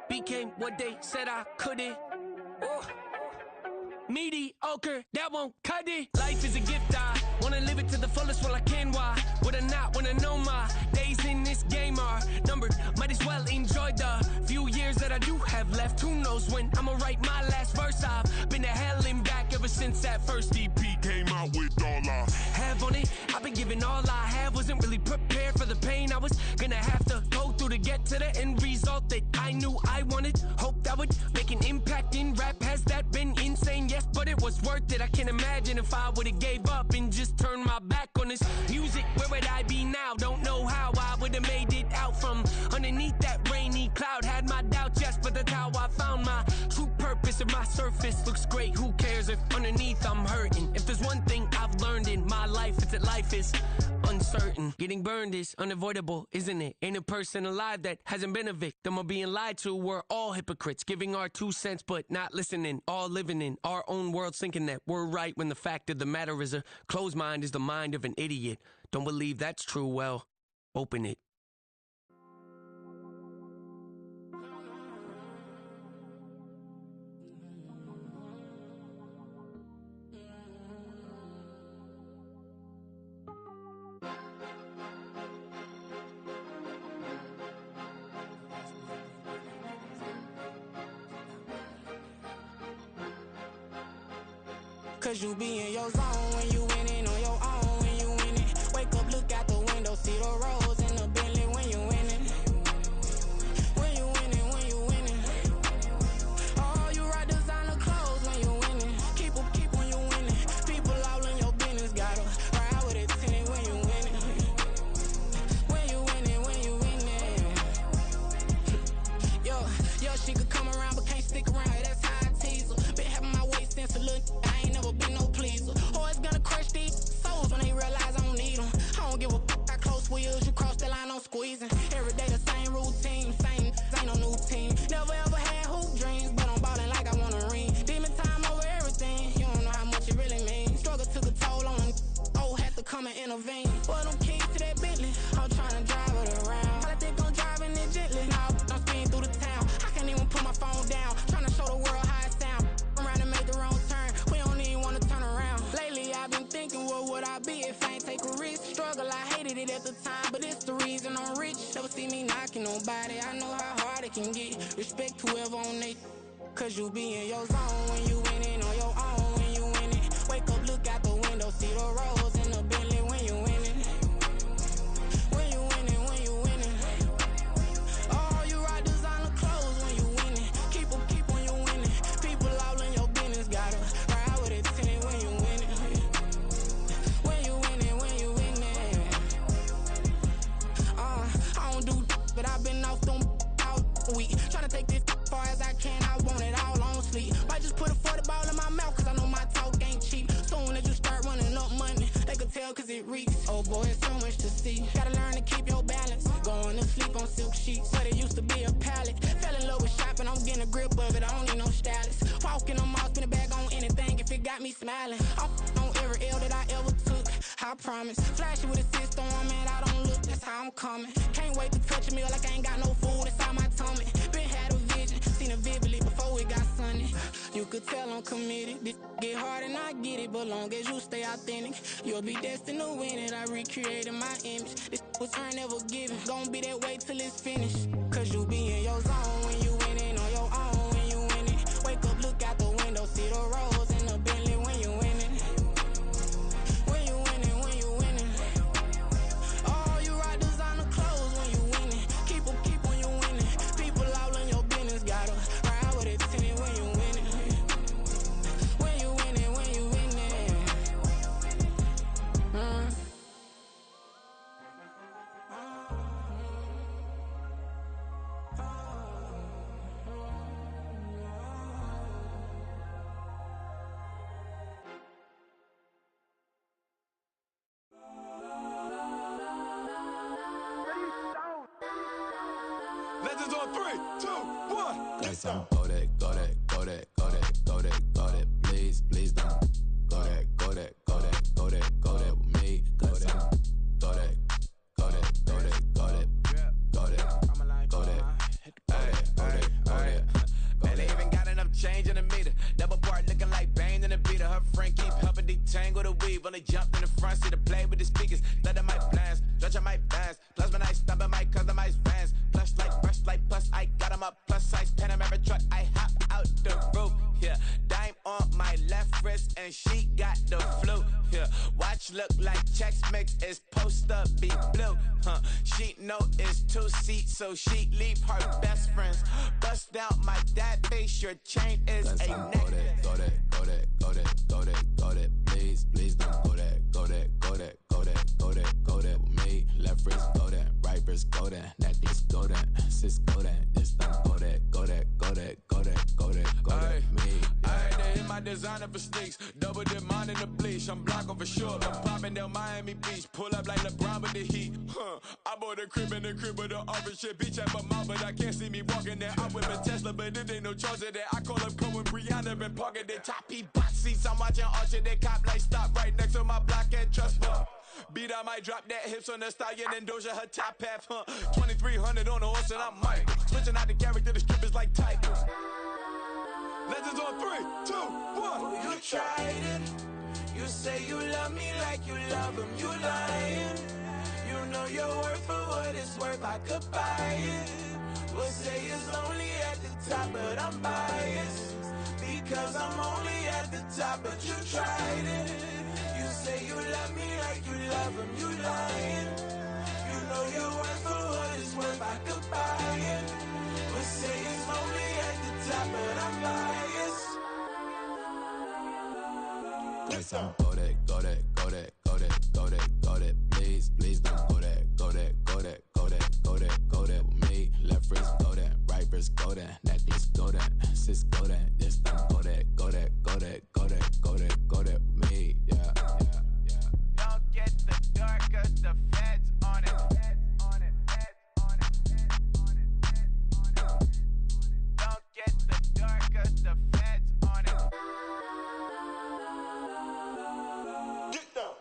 Became what they said I couldn't. Mediocre, that won't cut it. Life is a gift, I wanna live it to the fullest while I can. Why would I not wanna know my days in this game are numbered? Might as well enjoy the few years that I do have left. Who knows when I'ma write my last verse? I've been to hell and back ever since that first EP came out with all I have on it. I've been giving all I have, wasn't really prepared for the pain I was gonna have to go through to get to the end result that I knew I wanted. Hoped I would make an impact in rap. Has that been insane? Yes, but it was worth it. I can't imagine if I would've gave up and just turned my back on this music. Where would I be now? Don't know how I would've made it out from underneath that rainy cloud. Had my doubts, yes, but that's how I found my true purpose. If my surface looks great, who cares if underneath I'm hurting? If there's one thing I've learned in my life, it's that life is uncertain. Getting burned is unavoidable, isn't it? Ain't a person alive that hasn't been a victim of being lied to. We're all hypocrites, giving our 2 cents but not listening. All living in our own world, thinking that we're right when the fact of the matter is a closed mind is the mind of an idiot. Don't believe that's true? Well, open it. Cause you be in your zone when you winning on your own when you winning. Wake up, look out the window, see the rose in the Bentley when you winning. When you winning, when you winning. Oh, you ride designer clothes when you winning. Keep when you winning. People all in your business, gotta ride with it tinted when you winning. When you winning, when you winning. Yo, she could come around but can't stick around. That's how I tease her. Been having my waist since a little. I ain't never been no pleaser. Always gonna crush these souls when they realize I don't need them. I don't give a f***, I close wheels, you cross the line, I'm squeezing. Every day the same routine, same, ain't no new team. Never ever had hoop dreams, but I'm ballin' like I want a ring. Demon time over everything, you don't know how much it really means. Struggle took a toll on them, had to come and intervene. Boy, them keys to that Bentley, I'm tryna drive it around. I think I'm driving it gently, now I'm speeding through the town. I can't even put my phone down, tryna show the world how it sound. Around and make the wrong turn, we don't even wanna turn around. Lately I've been thinking, what would I be if I ain't take a risk? Struggle, I hated it at the time, but it's the reason I'm rich. Never see me knocking nobody, I know how hard it can get. Respect whoever on they, cause you be in your zone when you winning on your own when you winning. Wake up, look out the window, see the rose in the Bentley when you winning. When you winning, when you winning. Oh, you ride designer clothes when you winning. Keep when you winning. People all in your business, gotta see. Gotta learn to keep your balance. Going to sleep on silk sheets, but it used to be a pallet. Fell in love with shopping, I'm getting a grip of it. I don't need no stylist. Walking on mall, spin a bag on anything if it got me smiling. I'm on every L that I ever took, I promise. Flashy with a system on, man, I don't look, that's how I'm coming. Can't wait to touch a meal like I ain't got no food inside my tummy. Been had a vision, seen it vividly before it got sunny. You could tell I'm committed. This get hard and I get it, but long as you stay authentic, you'll be destined to win it. I recreated my image. This was earned, never given. Gonna be that way till it's finished. Cause you be in your zone when you winning on your own when you winning. Wake up, look out the window, see the rose in the Bentley when you winning. When you winning, when you winning. Oh, you rock designer clothes when you winning. Keep when you winning. People all in your business, gotta ride with it tinted when you winning. When you winning, when you winning. Legends on 3, 2, 1. That's on go that, go that, go that, go that, go that, go that. Please, please don't go that, go that, go that, go that, go that with me. Go that, go that, go that, go that, go that, go that, go that, go that. Man, they even got enough change in the meter. Double part looking like Bane in the beater. Her friend keep helping detangle the weave. Only jumped in the front seat to play with the speakers. Let my plans, stretch on my bands. Plus when I stumble my customized vans. Plush like brush like plus I got 'em up. Plus size Panamera truck. I hop out the roof. Yeah, dime on my left wrist and she got the flu. Yeah, watch look like checks mix is post up be blue. She know it's 2 seats, so she leave her best friends. Bust out my dad face. Your chain is a necklace. Go that, go that, go that, go that, go that. Please, please don't go that, go that, go that, go that, go that, go that with me. Left wrist go that, right wrist go that, necklace go that, sis go that, this don't go that, go that, go that, go that, go that, go that, me. I had to hit my designer for sneaks. Double dip mine in the bleach. I'm blocking for sure. I'm popping down Miami Beach. Pull up like LeBron with the heat. I bought a crib in the crib with the office shit. Beach at my mouth, but I can't see me walking there. I whip a Tesla, but it ain't no charge of that. I call up Cohen, Brianna, been parking the choppy bot seats. I'm watching Archer, they cop like stop right next to my block and trust me. Beat, I might drop that hips on the stallion and Doja her top half. 2300 on the horse and I'm Mike. Switching out the character, the strip is like type. Legends on 3, 2, 1. You tried it. You say you love me like you love him. You lying. You know your worth for what it's worth. I could buy it. We'll say it's only at the top, but I'm biased because I'm only at the top. But you tried it. You say you love me like you love him. You lying. You know your worth for what it's worth. I could buy it. We'll say it's only at the top, but I'm biased. That's on go that, go that, go that, go that, go that, go that. Please, please don't go that, go that, go that, go that, go that, go that with me. Left wrist go that, right wrist go that, necklace go that, sis go that, this don't go that, go that, go that, go that, go that, go that with me. Yeah, yeah, yeah. Don't get the dark, cause the feds on it. Don't get the dark, cause the feds on it. Get down.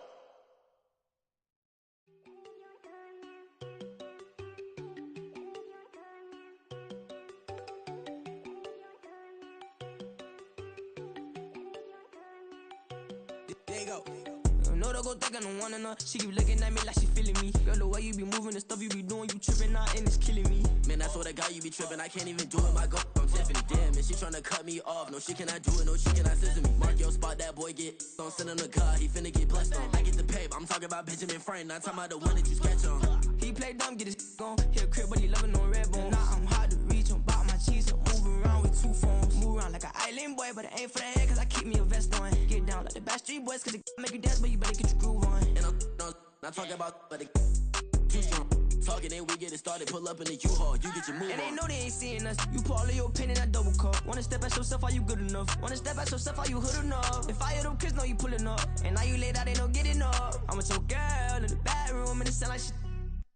There you go. No, don't go thinking I want her. She keep looking at me like she feeling me. Girl, the way you be moving, the stuff you be doing, you tripping out and it's killing me. Man, that's what I got, you be tripping. I can't even do it, my girl from Tiffany. Damn, and she tryna cut me off. No, she cannot do it, no, she cannot scissor me. Mark your spot, that boy get don't send him the car, he finna get blessed on. I get the pay, I'm talking about Benjamin Franklin, not talking about the one that you sketch on. He play dumb, get his gone. Hit a crib, but he loving on red bone. Now I'm hard to reach, I'm about my cheese, I'm moving around with 2 phones. Move around like an island boy, but it ain't for the head, cause I keep me a vest on. Get down like the Backstreet Boys, cause it make you dance, but you better get your groove on. And I'm not talking about, but it too strong. talking and we get it started. Pull up in the U-Haul, you get your move And on. they know they ain't seeing us. You pull all of your opinion, I double cup. Wanna step at yourself, are you good enough? Wanna step at yourself, are you hood enough? If I hear them kids, know you pulling up. And now you laid out, they don't get enough. I'm with your girl in the bedroom, and it sound like shit.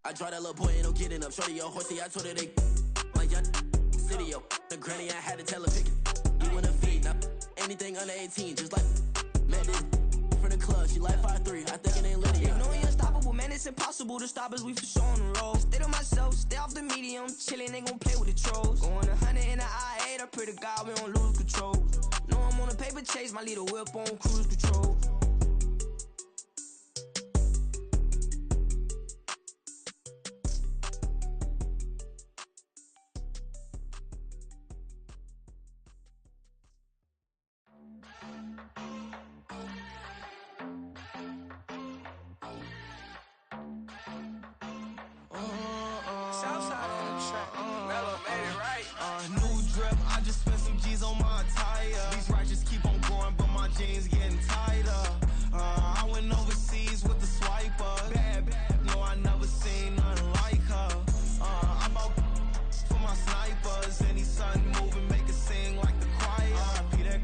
I draw that little boy, ain't no kidding up. Shorty, your horsey, I told her they my young city, yo. The granny, I had to tell her pick it. You wanna feed, now anything under 18, just like met this from the club. She like 5'3", I think it ain't Lydia. You know we unstoppable, man, it's impossible to stop us, we for sure on the road. Stay to myself, stay off the medium, chillin', ain't gon' play with the trolls. Going 100 in the I-8, I pray to God we don't lose control. Know I'm on a paper chase, my little whip on cruise control. Southside on the track. Mellow made it right. New drip, I just spent some G's on my attire. These righteous keep on going, but my jeans getting tighter. I went overseas with the swiper. Bad, no, I never seen nothing like her. I bought for my snipers. Any son moving, make it sing like the choir. Peter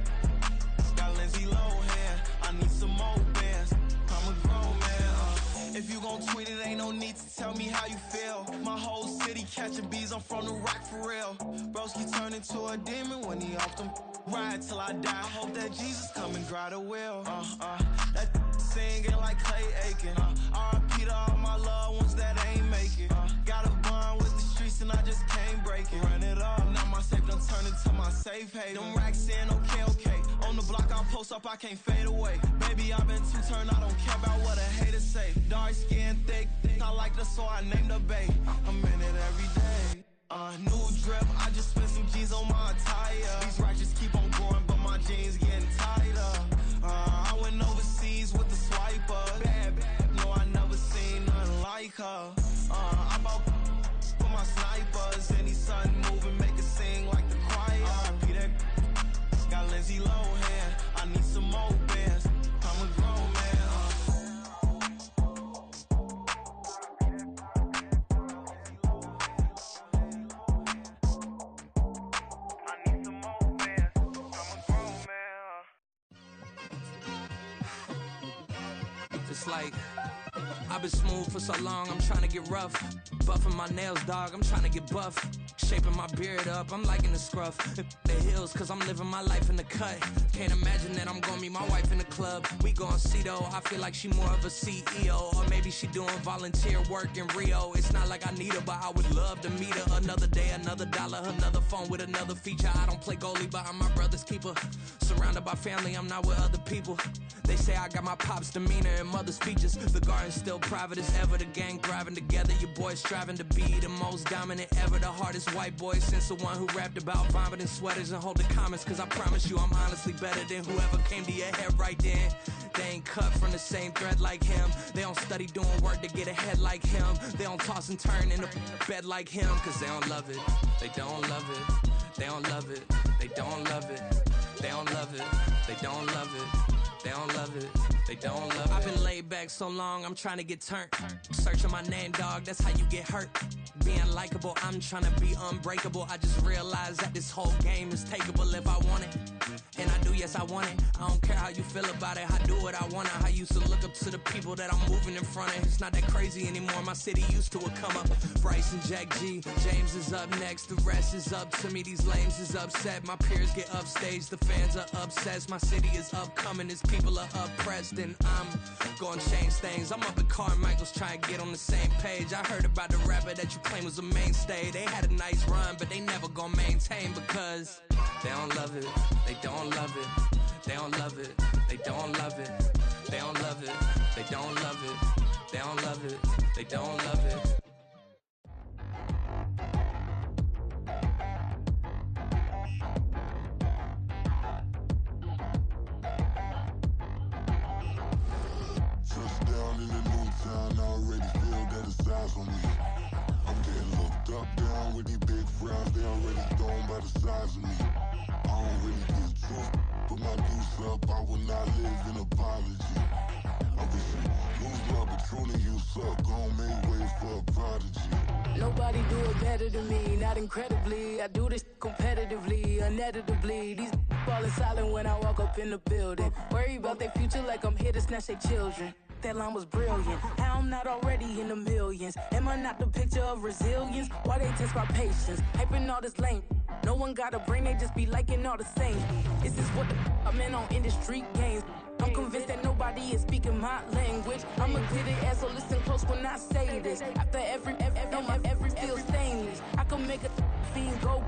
got Lindsay Lohan. I need some more bands. I'm a grown man. If you gon' tweet it, ain't no need to tell me how you feel. My whole city catching bees, I'm from the rack for real. Broski turn into a demon when he off them. Ride till I die, hope that Jesus come and dry the wheel. That singing like Clay Aiken. R.I.P. to all my loved ones that ain't make it. Got a bond with the streets and I just can't break it. Run it up, now my safe done turn into my safe haven. Them racks in, okay. On the block I post up, I can't fade away. Baby, I've been too turned, I don't care about what a hater say. Dark skin, thick, I like the so I named the bae. I'm in it every day. New drip, I just spent some G's on my attire. These righteous keep on going, but my jeans getting tighter. I went overseas with the swiper. Bad, no, I never seen nothing like her. I bought for my snipers. Any son moving, make it sing like the choir. Peter got Lindsay Lohan. I need some more bands. I'm a grown man. It's like I've been smooth for so long, I'm trying to get rough. Buffing my nails, dog, I'm trying to get buff. Shaping my beard up, I'm liking the scruff. The hills, cause I'm living my life in the cut. Can't imagine that I'm gonna meet my wife in the club. We gon' see though, I feel like she more of a CEO. Or maybe she doing volunteer work in Rio. It's not like I need her, but I would love to meet her. Another day, another dollar, another phone with another feature. I don't play goalie, but I'm my brother's keeper. Surrounded by family, I'm not with other people. They say I got my pop's demeanor and mother's features. The garden's still private as ever. The gang thriving together. Your boys striving to be the most dominant ever. The hardest white boy since the one who rapped about vomiting sweaters and holding comments. Cause I promise you I'm honestly better than whoever came to your head right then. They ain't cut from the same thread like him. They don't study doing work to get ahead like him. They don't toss and turn in the bed like him. Cause they don't love it. They don't love it. They don't love it. They don't love it. They don't love it. They don't love it. They don't love it, they don't love it. I've been laid back so long, I'm trying to get turned. Searching my name, dog, that's how you get hurt. Being likable, I'm trying to be unbreakable. I just realized that this whole game is takeable if I want it. And I do, yes, I want it. I don't care how you feel about it, I do what I want it. I used to look up to the people that I'm moving in front of. It's not that crazy anymore, my city used to a come up. Bryce and Jack G, James is up next. The rest is up to me, these lames is upset. My peers get upstage, the fans are obsessed. My city is upcoming, this people are oppressed. And I'm gonna change things. I'm up at Carmichael's trying to get on the same page. I heard about the rapper that you claim was a mainstay. They had a nice run, but they never gonna maintain because they don't love it, they don't love it, they don't love it, they don't love it, they don't love it, they don't love it, they don't love it, they don't love it. Touchdown in the new town, I already feel that it's eyes on me. I'm getting looked up, down with these big frowns, they already thrown by the size of me. I don't really get truth, put my deuce up, I will not live in apology. I wish you lose love, opportunity, you suck. Gon' make way for a prodigy. Nobody do it better than me, not incredibly. I do this competitively, uneditably. These falling silent when I walk up in the building. Worry about their future like I'm here to snatch their children. That line was brilliant. How I'm not already in the millions? Am I not the picture of resilience? Why they test my patience? Hyping all this lame. No one got a brain, they just be liking all the same. This is what the I'm in on industry games. I'm convinced that nobody is speaking my language. I'ma get it as so listen close when I say this. After every feel stainless. I can make a fiend go.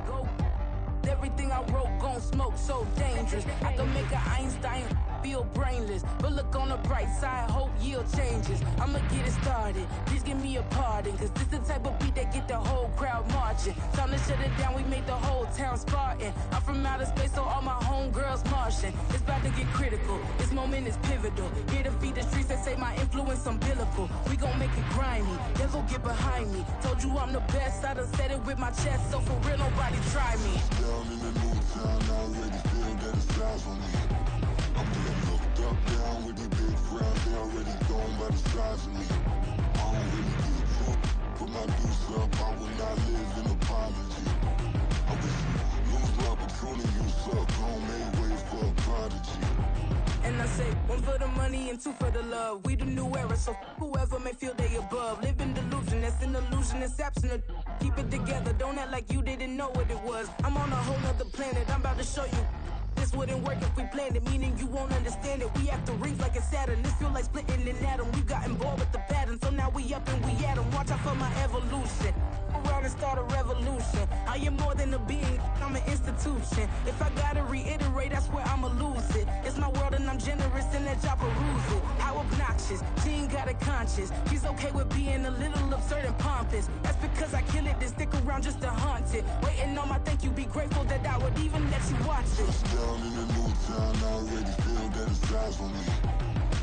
Everything I wrote gon' smoke, so dangerous. I can make an Einstein feel brainless. But look on the bright side, hope yield changes. I'ma get it started, please give me a pardon. Cause this the type of beat that get the whole crowd marching. Time to shut it down, we made the whole town Spartan. I'm from outer space, so all my homegirls Martian. It's about to get critical, this moment is pivotal. Here to feed the streets that say my influence umbilical. We gon' make it grimy, never get behind me. Told you I'm the best, I done said it with my chest. So for real, nobody try me. Down in the new town, I already feel that it's eyes on me. I'm getting looked up, down with these big frowns. They already gone by the size of me. I don't really get drunk, put my deuce up. I will not live in apology. I wish you lose the opportunity, you suck. Gon' make way for a prodigy. And I say, one for the money and two for the love. We the new era, so whoever may feel they above. Live in delusion, that's an illusion, it's absent. Keep it together, don't act like you didn't know what it was. I'm on a whole nother planet, I'm about to show you. This wouldn't work if we planned it, meaning you won't understand it. We have to rings like a Saturn, this feel like splitting an atom. We got involved with the pattern, so now we up and we at 'em. Watch out for my evolution. Around and start a revolution. I am more than a being, I'm an institution. If I gotta reiterate, that's where I'ma lose it. It's my world and I'm generous and let y'all peruse it. How obnoxious, she ain't got a conscience. She's okay with being a little absurd and pompous. That's because I kill it, then stick around just to haunt it. Waiting on my thank you, be grateful that I would even let you watch it. Down in the new town, I already feel that it's eyes on me.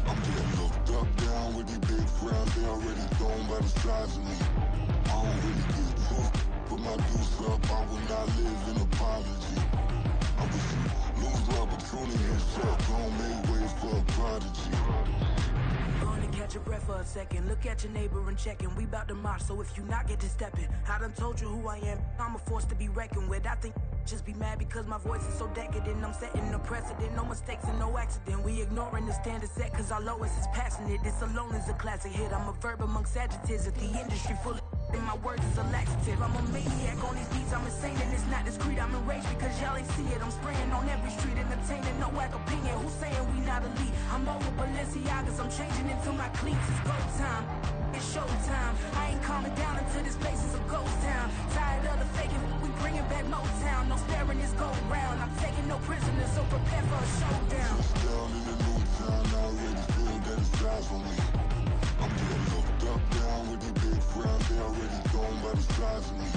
I'm getting looked up, down with these big frowns. They already gone by the size of me. I don't really get drunk, put my deuce up. I will not live in apology. I wish you lose the opportunity, you suck. Gon' make way for a prodigy. Gonna catch your breath for a second. Look at your neighbor and check in. We bout to march, so if you not get to stepping. I done told you who I am. I'm a force to be reckoned with. I think just be mad because my voice is so decadent. I'm setting a precedent, no mistakes and no accident. We ignoring the standard set cause our lowest is passionate. This alone is a classic hit. I'm a verb amongst adjectives. If the industry full of and my words is a laxative. I'm a maniac on these beats, I'm insane and it's not discreet. I'm enraged because y'all ain't see it. I'm spraying on every street, entertaining, no whack opinion. Who's saying we not elite? I'm over Balenciagas, I'm changing into my cleats. It's go time, it's showtime. I ain't calming down until this place is a ghost town. Tired of the faking, we bringing back Motown. No sparing this go round. I'm taking no prisoners, so prepare for a showdown. Down in the new town, I already feel that it's eyes on me. I'm getting looked up, down with these big frowns. They already gone by the size of me.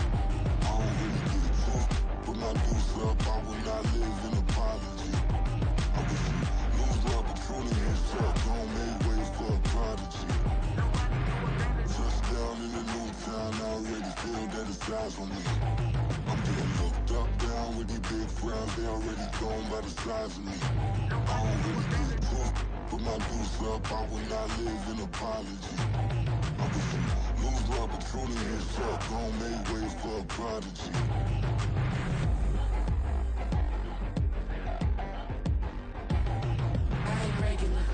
I don't really get drunk, put my deuce up. I will not live in apology. I wish you lose the opportunity, you suck. Gon' make way for a prodigy. Touchdown in the new town, I already feel that it's eyes on me. I'm getting looked up, down with these big frowns. They already gone by the size of me. I don't really get drunk, put my deuce up. I will not live in apology. I wish you lose the opportunity, you suck. Gon' make way for a prodigy. I ain't regular.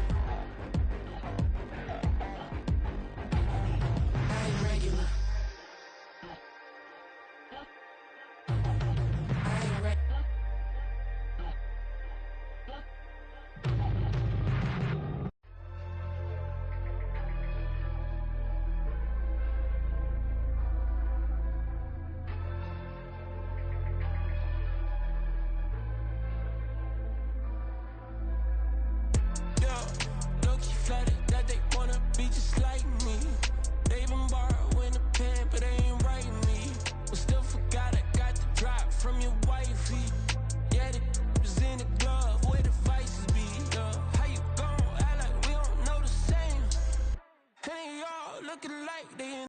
I ain't regular. I ain't regular. Flooded that they wanna be just like me. They been borrowing a pen, but they ain't writing me. But still forgot I got the drop from your wifey. Yeah, the was in the glove, where the vices be. How you gon' act like we don't know the same? And they all looking like they in